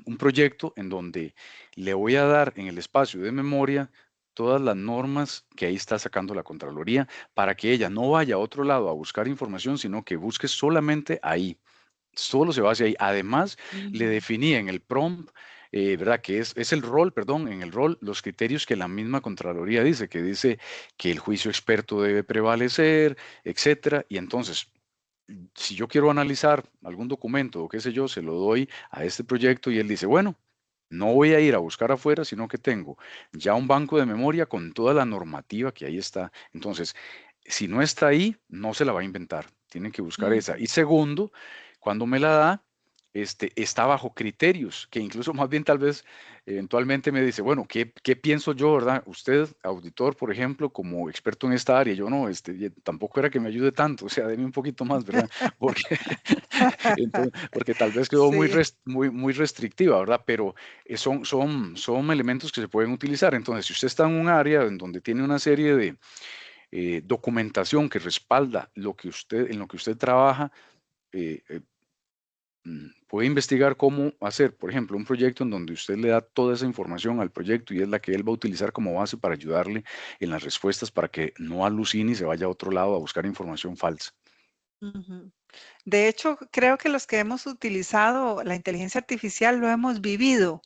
[SPEAKER 1] un proyecto en donde le voy a dar en el espacio de memoria todas las normas que ahí está sacando la Contraloría para que ella no vaya a otro lado a buscar información, sino que busque solamente ahí. Solo se base ahí. Además, le definí en el prompt, ¿verdad? Que es el rol, perdón, en el rol, los criterios que la misma Contraloría dice, que dice que el juicio experto debe prevalecer, etcétera. Y entonces, si yo quiero analizar algún documento o qué sé yo, se lo doy a este proyecto y él dice, bueno, no voy a ir a buscar afuera, sino que tengo ya un banco de memoria con toda la normativa que ahí está. Entonces, si no está ahí, no se la va a inventar. Tienen que buscar esa. Y segundo, cuando me la da, está bajo criterios, que incluso más bien tal vez eventualmente me dice, bueno, ¿qué pienso yo, verdad? Usted, auditor, por ejemplo, como experto en esta área, yo no, tampoco era que me ayude tanto, o sea, deme un poquito más, ¿verdad? Porque, porque tal vez quedó
[SPEAKER 2] Sí.
[SPEAKER 1] muy restrictiva, ¿verdad? Pero son elementos que se pueden utilizar. Entonces, si usted está en un área en donde tiene una serie de documentación que respalda en lo que usted trabaja, eh, eh, puede investigar cómo hacer, por ejemplo, un proyecto en donde usted le da toda esa información al proyecto y es la que él va a utilizar como base para ayudarle en las respuestas para que no alucine y se vaya a otro lado a buscar información falsa.
[SPEAKER 2] Ujú. De hecho, creo que los que hemos utilizado la inteligencia artificial lo hemos vivido,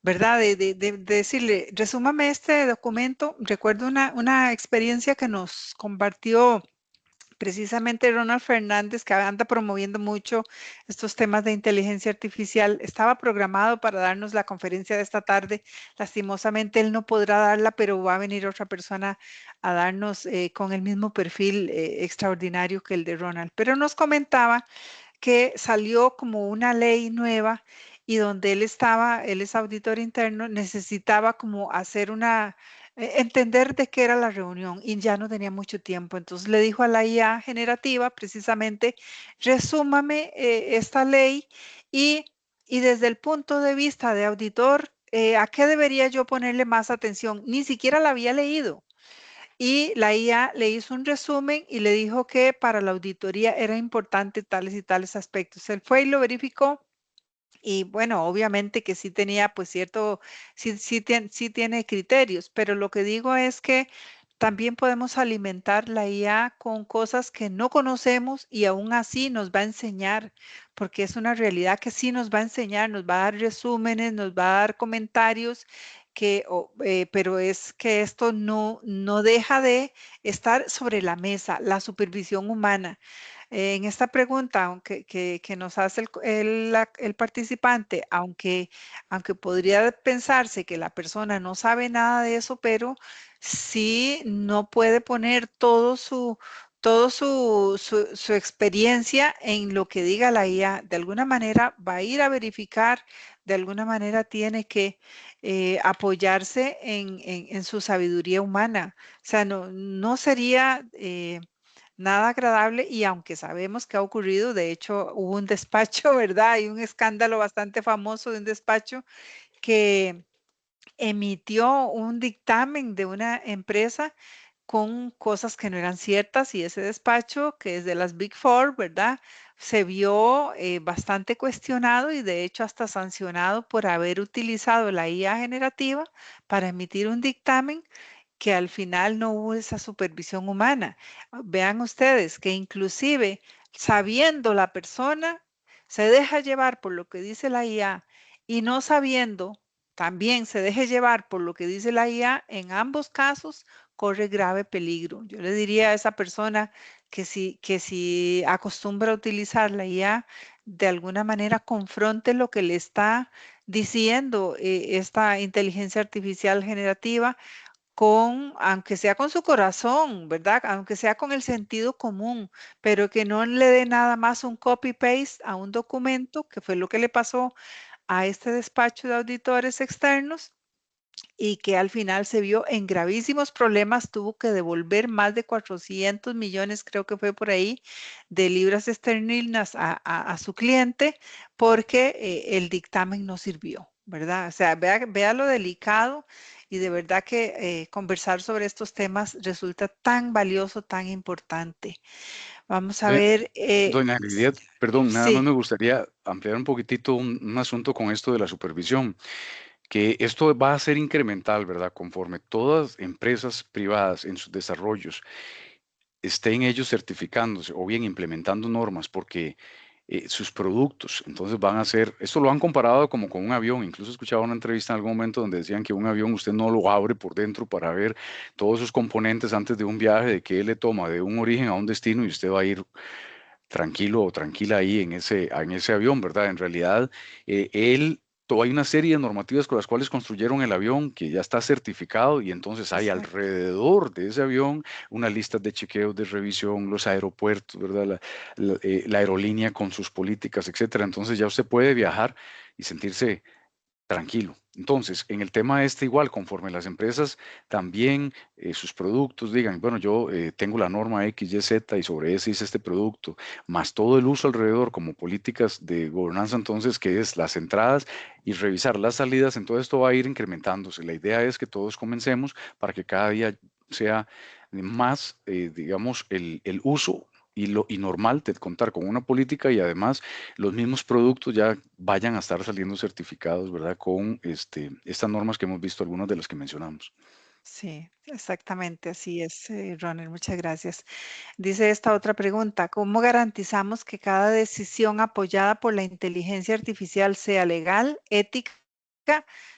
[SPEAKER 2] ¿verdad? De decirle, resúmame este documento. Recuerdo una experiencia que nos compartió precisamente Ronald Fernández, que anda promoviendo mucho estos temas de inteligencia artificial. Estaba programado para darnos la conferencia de esta tarde. Lastimosamente él no podrá darla, pero va a venir otra persona a darnos con el mismo perfil extraordinario que el de Ronald. Pero nos comentaba que salió como una ley nueva y donde él estaba, él es auditor interno, necesitaba como hacer entender de qué era la reunión y ya no tenía mucho tiempo. Entonces le dijo a la IA generativa precisamente, resúmame esta ley y, y desde el punto de vista de auditor, ¿a qué debería yo ponerle más atención? Ni siquiera la había leído. Y la IA le hizo un resumen y le dijo que para la auditoría era importante tales y tales aspectos. Él fue y lo verificó y bueno, obviamente que sí tenía pues sí tiene criterios, pero lo que digo es que también podemos alimentar la IA con cosas que no conocemos y aún así nos va a enseñar, porque es una realidad que sí nos va a enseñar, nos va a dar resúmenes, nos va a dar comentarios pero es que esto no deja de estar sobre la mesa, la supervisión humana. En esta pregunta, aunque que nos hace el participante, aunque podría pensarse que la persona no sabe nada de eso, pero sí no puede poner su experiencia en lo que diga la IA. De alguna manera va a ir a verificar, de alguna manera tiene que apoyarse en su sabiduría humana. O sea, no sería nada agradable y aunque sabemos que ha ocurrido, de hecho hubo un despacho, ¿verdad? Hay un escándalo bastante famoso de un despacho que emitió un dictamen de una empresa con cosas que no eran ciertas y ese despacho, que es de las Big Four, ¿verdad? Se vio bastante cuestionado y de hecho hasta sancionado por haber utilizado la IA generativa para emitir un dictamen que al final no hubo esa supervisión humana. Vean ustedes que inclusive sabiendo la persona, se deja llevar por lo que dice la IA y no sabiendo, también se deje llevar por lo que dice la IA, en ambos casos corre grave peligro. Yo le diría a esa persona que si acostumbra a utilizar la IA, de alguna manera confronte lo que le está diciendo esta inteligencia artificial generativa con, aunque sea con su corazón, ¿verdad? Aunque sea con el sentido común, pero que no le dé nada más un copy-paste a un documento, que fue lo que le pasó a este despacho de auditores externos y que al final se vio en gravísimos problemas, tuvo que devolver más de 400 millones, creo que fue por ahí, de libras esterlinas a su cliente porque el dictamen no sirvió, ¿verdad? O sea, vea lo delicado y de verdad que conversar sobre estos temas resulta tan valioso, tan importante. Vamos a
[SPEAKER 1] Doña,
[SPEAKER 2] ver,
[SPEAKER 1] doña Lidia, perdón, nada más
[SPEAKER 2] sí,
[SPEAKER 1] me gustaría ampliar un poquitito un asunto con esto de la supervisión, que esto va a ser incremental, ¿verdad? Conforme todas empresas privadas en sus desarrollos estén ellos certificándose o bien implementando normas porque sus productos, entonces van a ser, esto lo han comparado como con un avión, incluso escuchaba una entrevista en algún momento donde decían que un avión usted no lo abre por dentro para ver todos sus componentes antes de un viaje, de que él le toma de un origen a un destino y usted va a ir tranquilo o tranquila ahí en ese avión, ¿verdad? En realidad, hay una serie de normativas con las cuales construyeron el avión que ya está certificado y entonces hay
[SPEAKER 2] exacto.
[SPEAKER 1] alrededor de ese avión una lista de chequeos, de revisión, los aeropuertos, ¿verdad? La aerolínea con sus políticas, etcétera. Entonces ya usted puede viajar y sentirse tranquilo. Entonces, en el tema este igual, conforme las empresas también sus productos digan, bueno, yo tengo la norma X, Y, Z y sobre ese hice este producto, más todo el uso alrededor como políticas de gobernanza, entonces, que es las entradas y revisar las salidas, entonces esto va a ir incrementándose. La idea es que todos comencemos para que cada día sea más, digamos, el uso y normal de contar con una política y además los mismos productos ya vayan a estar saliendo certificados, ¿verdad? Con estas normas que hemos visto, algunas de las que mencionamos.
[SPEAKER 2] Sí, exactamente así es, Ronald. Muchas gracias. Dice esta otra pregunta, ¿cómo garantizamos que cada decisión apoyada por la inteligencia artificial sea legal, ética,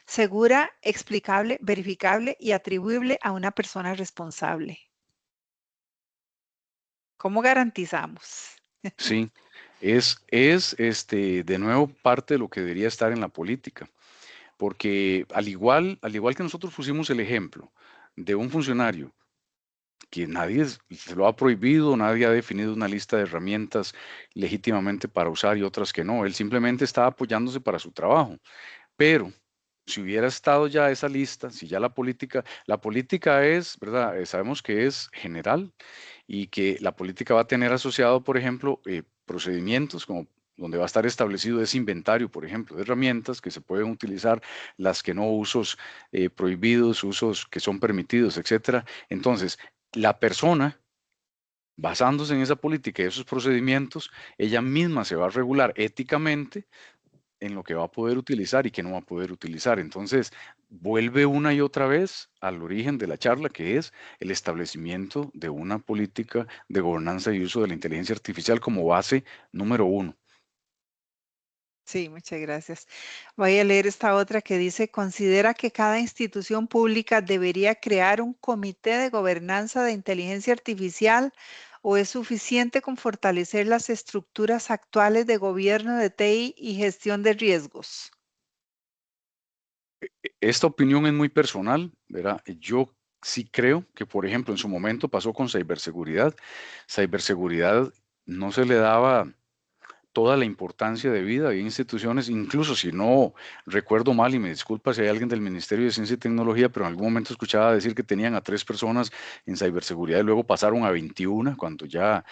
[SPEAKER 2] segura, explicable, verificable y atribuible a una persona responsable? ¿Cómo garantizamos?
[SPEAKER 1] Sí, es de nuevo parte de lo que debería estar en la política, porque al igual que nosotros pusimos el ejemplo de un funcionario que se lo ha prohibido, nadie ha definido una lista de herramientas legítimamente para usar y otras que no, él simplemente está apoyándose para su trabajo. Pero si hubiera estado ya esa lista, si ya la política es, ¿verdad? Sabemos que es general y que la política va a tener asociado, por ejemplo, procedimientos como donde va a estar establecido ese inventario, por ejemplo, de herramientas que se pueden utilizar, las que no, usos prohibidos, usos que son permitidos, etcétera. Entonces, la persona, basándose en esa política y esos procedimientos, ella misma se va a regular éticamente en lo que va a poder utilizar y que no va a poder utilizar. Entonces, vuelve una y otra vez al origen de la charla, que es el establecimiento de una política de gobernanza y uso de la inteligencia artificial como base número uno.
[SPEAKER 2] Sí, muchas gracias. Voy a leer esta otra que dice, considera que cada institución pública debería crear un comité de gobernanza de inteligencia artificial o es suficiente con fortalecer las estructuras actuales de gobierno de TI y gestión de riesgos.
[SPEAKER 1] Esta opinión es muy personal, ¿verdad? Yo sí creo que, por ejemplo, en su momento pasó con ciberseguridad. Ciberseguridad no se le daba toda la importancia de vida. Hay instituciones, incluso si no recuerdo mal, y me disculpa si hay alguien del Ministerio de Ciencia y Tecnología, pero en algún momento escuchaba decir que tenían a 3 personas en ciberseguridad y luego pasaron a 21 cuando ya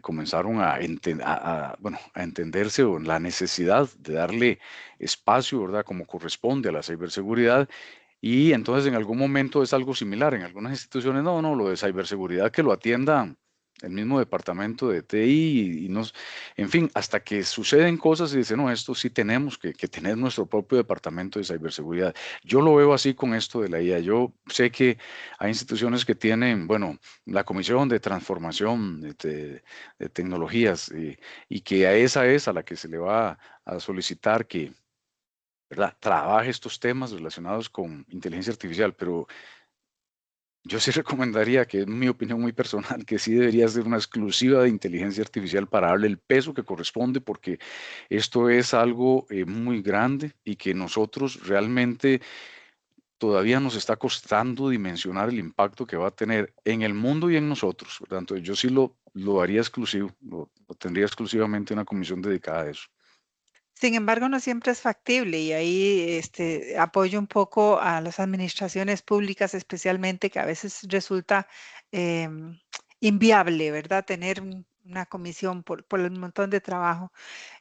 [SPEAKER 1] comenzaron bueno, a entenderse o la necesidad de darle espacio, ¿verdad? Como corresponde a la ciberseguridad. Y entonces en algún momento es algo similar. En algunas instituciones, no, lo de ciberseguridad que lo atienda el mismo departamento de TI en fin, hasta que suceden cosas y dicen, no, esto sí tenemos que tener nuestro propio departamento de ciberseguridad. Yo lo veo así con esto de la IA. Yo sé que hay instituciones que tienen, bueno, la Comisión de Transformación de Tecnologías y que a esa es a la que se le va a solicitar que, ¿verdad?, trabaje estos temas relacionados con inteligencia artificial, pero yo sí recomendaría, que es mi opinión muy personal, que sí debería ser una exclusiva de inteligencia artificial para darle el peso que corresponde, porque esto es algo muy grande y que nosotros realmente todavía nos está costando dimensionar el impacto que va a tener en el mundo y en nosotros, ¿verdad? Entonces yo sí lo haría exclusivo, lo tendría exclusivamente una comisión dedicada a eso.
[SPEAKER 2] Sin embargo, no siempre es factible y ahí apoyo un poco a las administraciones públicas, especialmente que a veces resulta em, inviable, ¿verdad? Tener una comisión por el montón de trabajo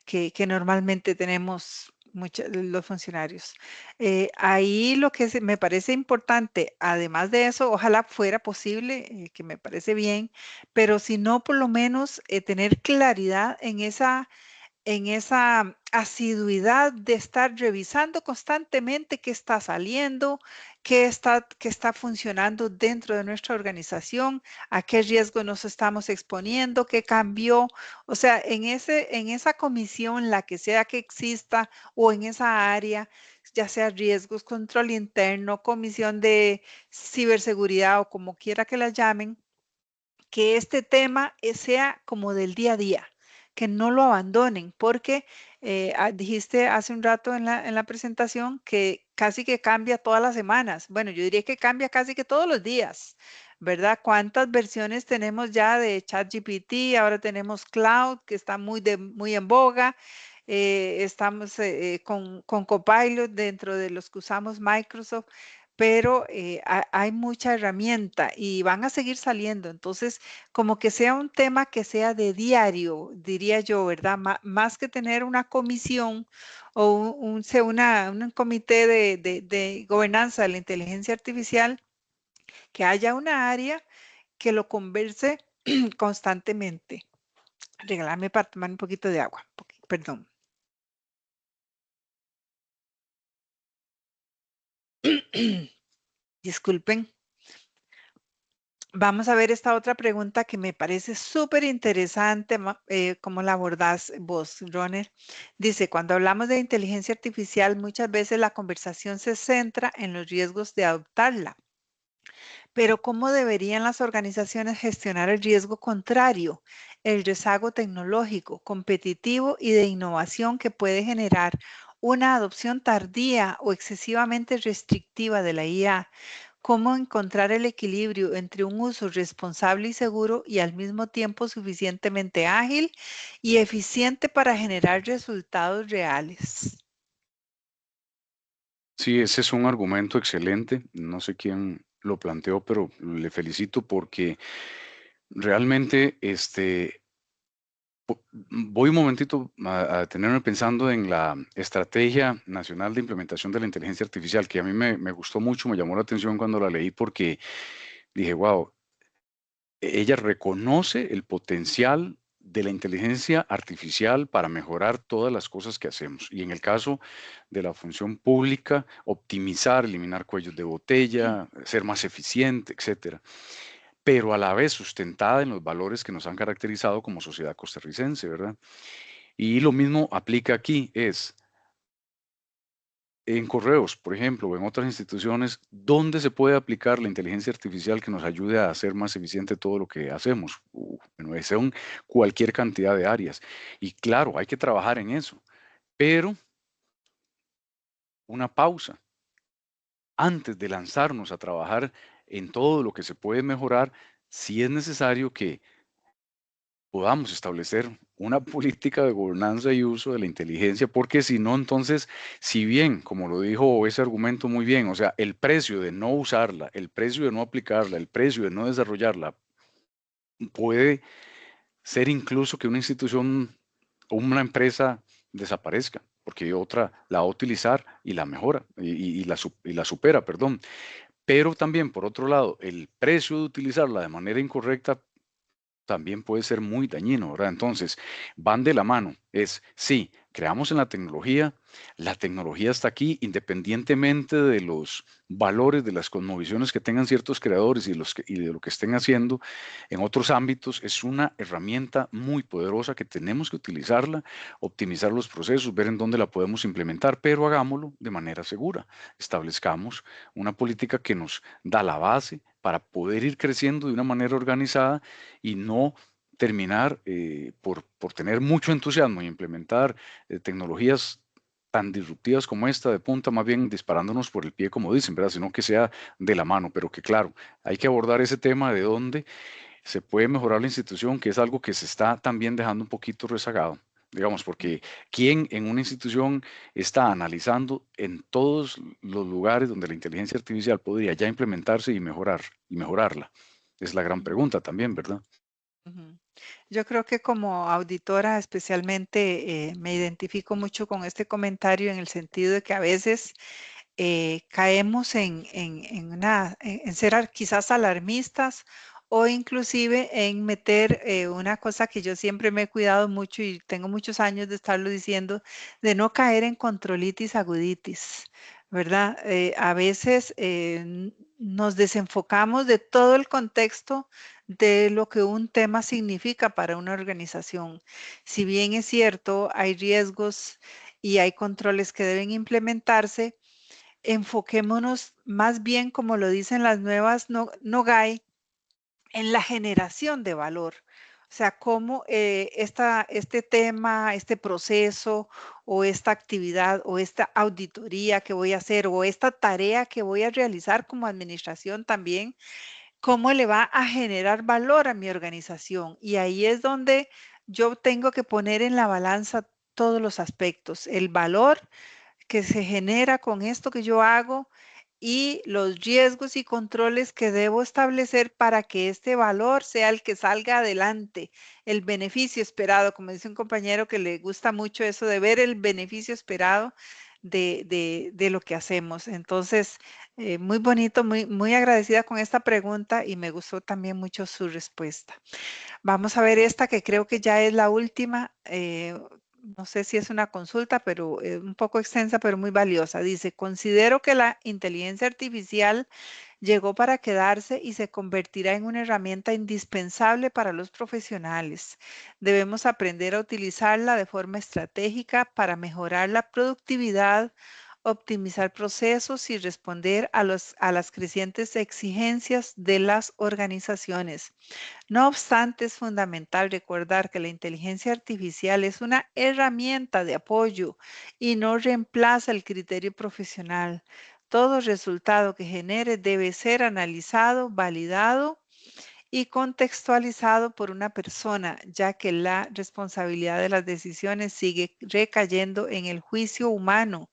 [SPEAKER 2] que normalmente tenemos los funcionarios. Ahí lo que me parece importante, además de eso, ojalá fuera posible, que me parece bien, pero si no, por lo menos tener claridad en esa asiduidad de estar revisando constantemente qué está saliendo, qué está funcionando dentro de nuestra organización, a qué riesgo nos estamos exponiendo, qué cambió. O sea, en esa comisión, la que sea que exista, o en esa área, ya sea riesgos, control interno, comisión de ciberseguridad o como quiera que la llamen, que este tema sea como del día a día, que no lo abandonen, porque dijiste hace un rato en la presentación que casi que cambia todas las semanas. Bueno, yo diría que cambia casi que todos los días, ¿verdad? ¿Cuántas versiones tenemos ya de ChatGPT? Ahora tenemos Cloud, que está muy en boga. Estamos con Copilot dentro de los que usamos Microsoft, pero hay mucha herramienta y van a seguir saliendo. Entonces, como que sea un tema que sea de diario, diría yo, ¿verdad? Más que tener una comisión o un comité de gobernanza de la inteligencia artificial, que haya una área que lo converse constantemente. Regalarme para tomar un poquito de agua, perdón. Disculpen. Vamos a ver esta otra pregunta que me parece súper interesante, cómo la abordás vos, Roner. Dice, cuando hablamos de inteligencia artificial, muchas veces la conversación se centra en los riesgos de adoptarla. Pero ¿cómo deberían las organizaciones gestionar el riesgo contrario, el rezago tecnológico, competitivo y de innovación que puede generar una adopción tardía o excesivamente restrictiva de la IA? ¿Cómo encontrar el equilibrio entre un uso responsable y seguro y al mismo tiempo suficientemente ágil y eficiente para generar resultados reales?
[SPEAKER 1] Sí, ese es un argumento excelente. No sé quién lo planteó, pero le felicito porque realmente voy un momentito a tenerme pensando en la Estrategia Nacional de Implementación de la Inteligencia Artificial, que a mí me gustó mucho, me llamó la atención cuando la leí porque dije, wow, ella reconoce el potencial de la inteligencia artificial para mejorar todas las cosas que hacemos. Y en el caso de la función pública, optimizar, eliminar cuellos de botella, ser más eficiente, etcétera, pero a la vez sustentada en los valores que nos han caracterizado como sociedad costarricense, ¿verdad? Y lo mismo aplica aquí, es en correos, por ejemplo, o en otras instituciones, ¿dónde se puede aplicar la inteligencia artificial que nos ayude a hacer más eficiente todo lo que hacemos? Bueno, son cualquier cantidad de áreas. Y claro, hay que trabajar en eso, pero una pausa. Antes de lanzarnos a trabajar en todo lo que se puede mejorar, sí es necesario que podamos establecer una política de gobernanza y uso de la inteligencia, porque si no, entonces, si bien, como lo dijo ese argumento muy bien, o sea, el precio de no usarla, el precio de no aplicarla, el precio de no desarrollarla, puede ser incluso que una institución o una empresa desaparezca, porque otra la va a utilizar y la mejora y la supera, perdón. Pero también, por otro lado, el precio de utilizarla de manera incorrecta también puede ser muy dañino, ¿verdad? Entonces, van de la mano. Es, sí, creamos en la tecnología está aquí independientemente de los valores, de las cosmovisiones que tengan ciertos creadores y de lo que estén haciendo en otros ámbitos. Es una herramienta muy poderosa que tenemos que utilizarla, optimizar los procesos, ver en dónde la podemos implementar, pero hagámoslo de manera segura. Establezcamos una política que nos da la base para poder ir creciendo de una manera organizada y no terminar por tener mucho entusiasmo y implementar tecnologías tan disruptivas como esta de punta, más bien disparándonos por el pie, como dicen, ¿verdad? Sino que sea de la mano, pero que claro, hay que abordar ese tema de dónde se puede mejorar la institución, que es algo que se está también dejando un poquito rezagado. Digamos, porque ¿quién en una institución está analizando en todos los lugares donde la inteligencia artificial podría ya implementarse y mejorarla? Es la gran pregunta también, ¿verdad?
[SPEAKER 2] Ujú. Yo creo que como auditora especialmente me identifico mucho con este comentario en el sentido de que a veces caemos en ser quizás alarmistas o inclusive en meter una cosa que yo siempre me he cuidado mucho y tengo muchos años de estarlo diciendo, de no caer en controlitis aguditis, ¿verdad? A veces nos desenfocamos de todo el contexto de lo que un tema significa para una organización. Si bien es cierto, hay riesgos y hay controles que deben implementarse, enfoquémonos más bien, como lo dicen las nuevas Nogai, en la generación de valor. O sea, cómo este tema, este proceso o esta actividad o esta auditoría que voy a hacer o esta tarea que voy a realizar como administración también, cómo le va a generar valor a mi organización. Y ahí es donde yo tengo que poner en la balanza todos los aspectos, el valor que se genera con esto que yo hago y los riesgos y controles que debo establecer para que este valor sea el que salga adelante, el beneficio esperado, como dice un compañero que le gusta mucho eso de ver el beneficio esperado de lo que hacemos. Entonces, muy bonito, muy agradecida con esta pregunta y me gustó también mucho su respuesta. Vamos a ver esta que creo que ya es la última. No sé si es una consulta, pero un poco extensa, pero muy valiosa. Dice, considero que la inteligencia artificial llegó para quedarse y se convertirá en una herramienta indispensable para los profesionales. Debemos aprender a utilizarla de forma estratégica para mejorar la productividad, optimizar procesos y responder a las crecientes exigencias de las organizaciones. No obstante, es fundamental recordar que la inteligencia artificial es una herramienta de apoyo y no reemplaza el criterio profesional. Todo resultado que genere debe ser analizado, validado y contextualizado por una persona, ya que la responsabilidad de las decisiones sigue recayendo en el juicio humano.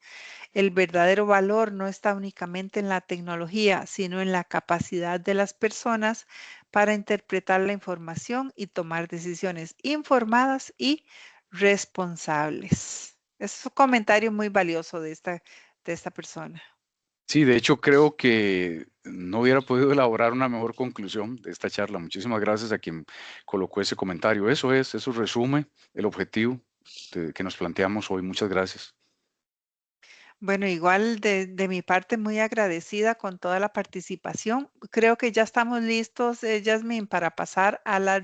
[SPEAKER 2] El verdadero valor no está únicamente en la tecnología, sino en la capacidad de las personas para interpretar la información y tomar decisiones informadas y responsables. Es un comentario muy valioso de esta persona.
[SPEAKER 1] Sí, de hecho creo que no hubiera podido elaborar una mejor conclusión de esta charla. Muchísimas gracias a quien colocó ese comentario. Eso resume el objetivo que nos planteamos hoy. Muchas gracias.
[SPEAKER 2] Bueno, igual de mi parte, muy agradecida con toda la participación. Creo que ya estamos listos, Yasmin, para pasar a la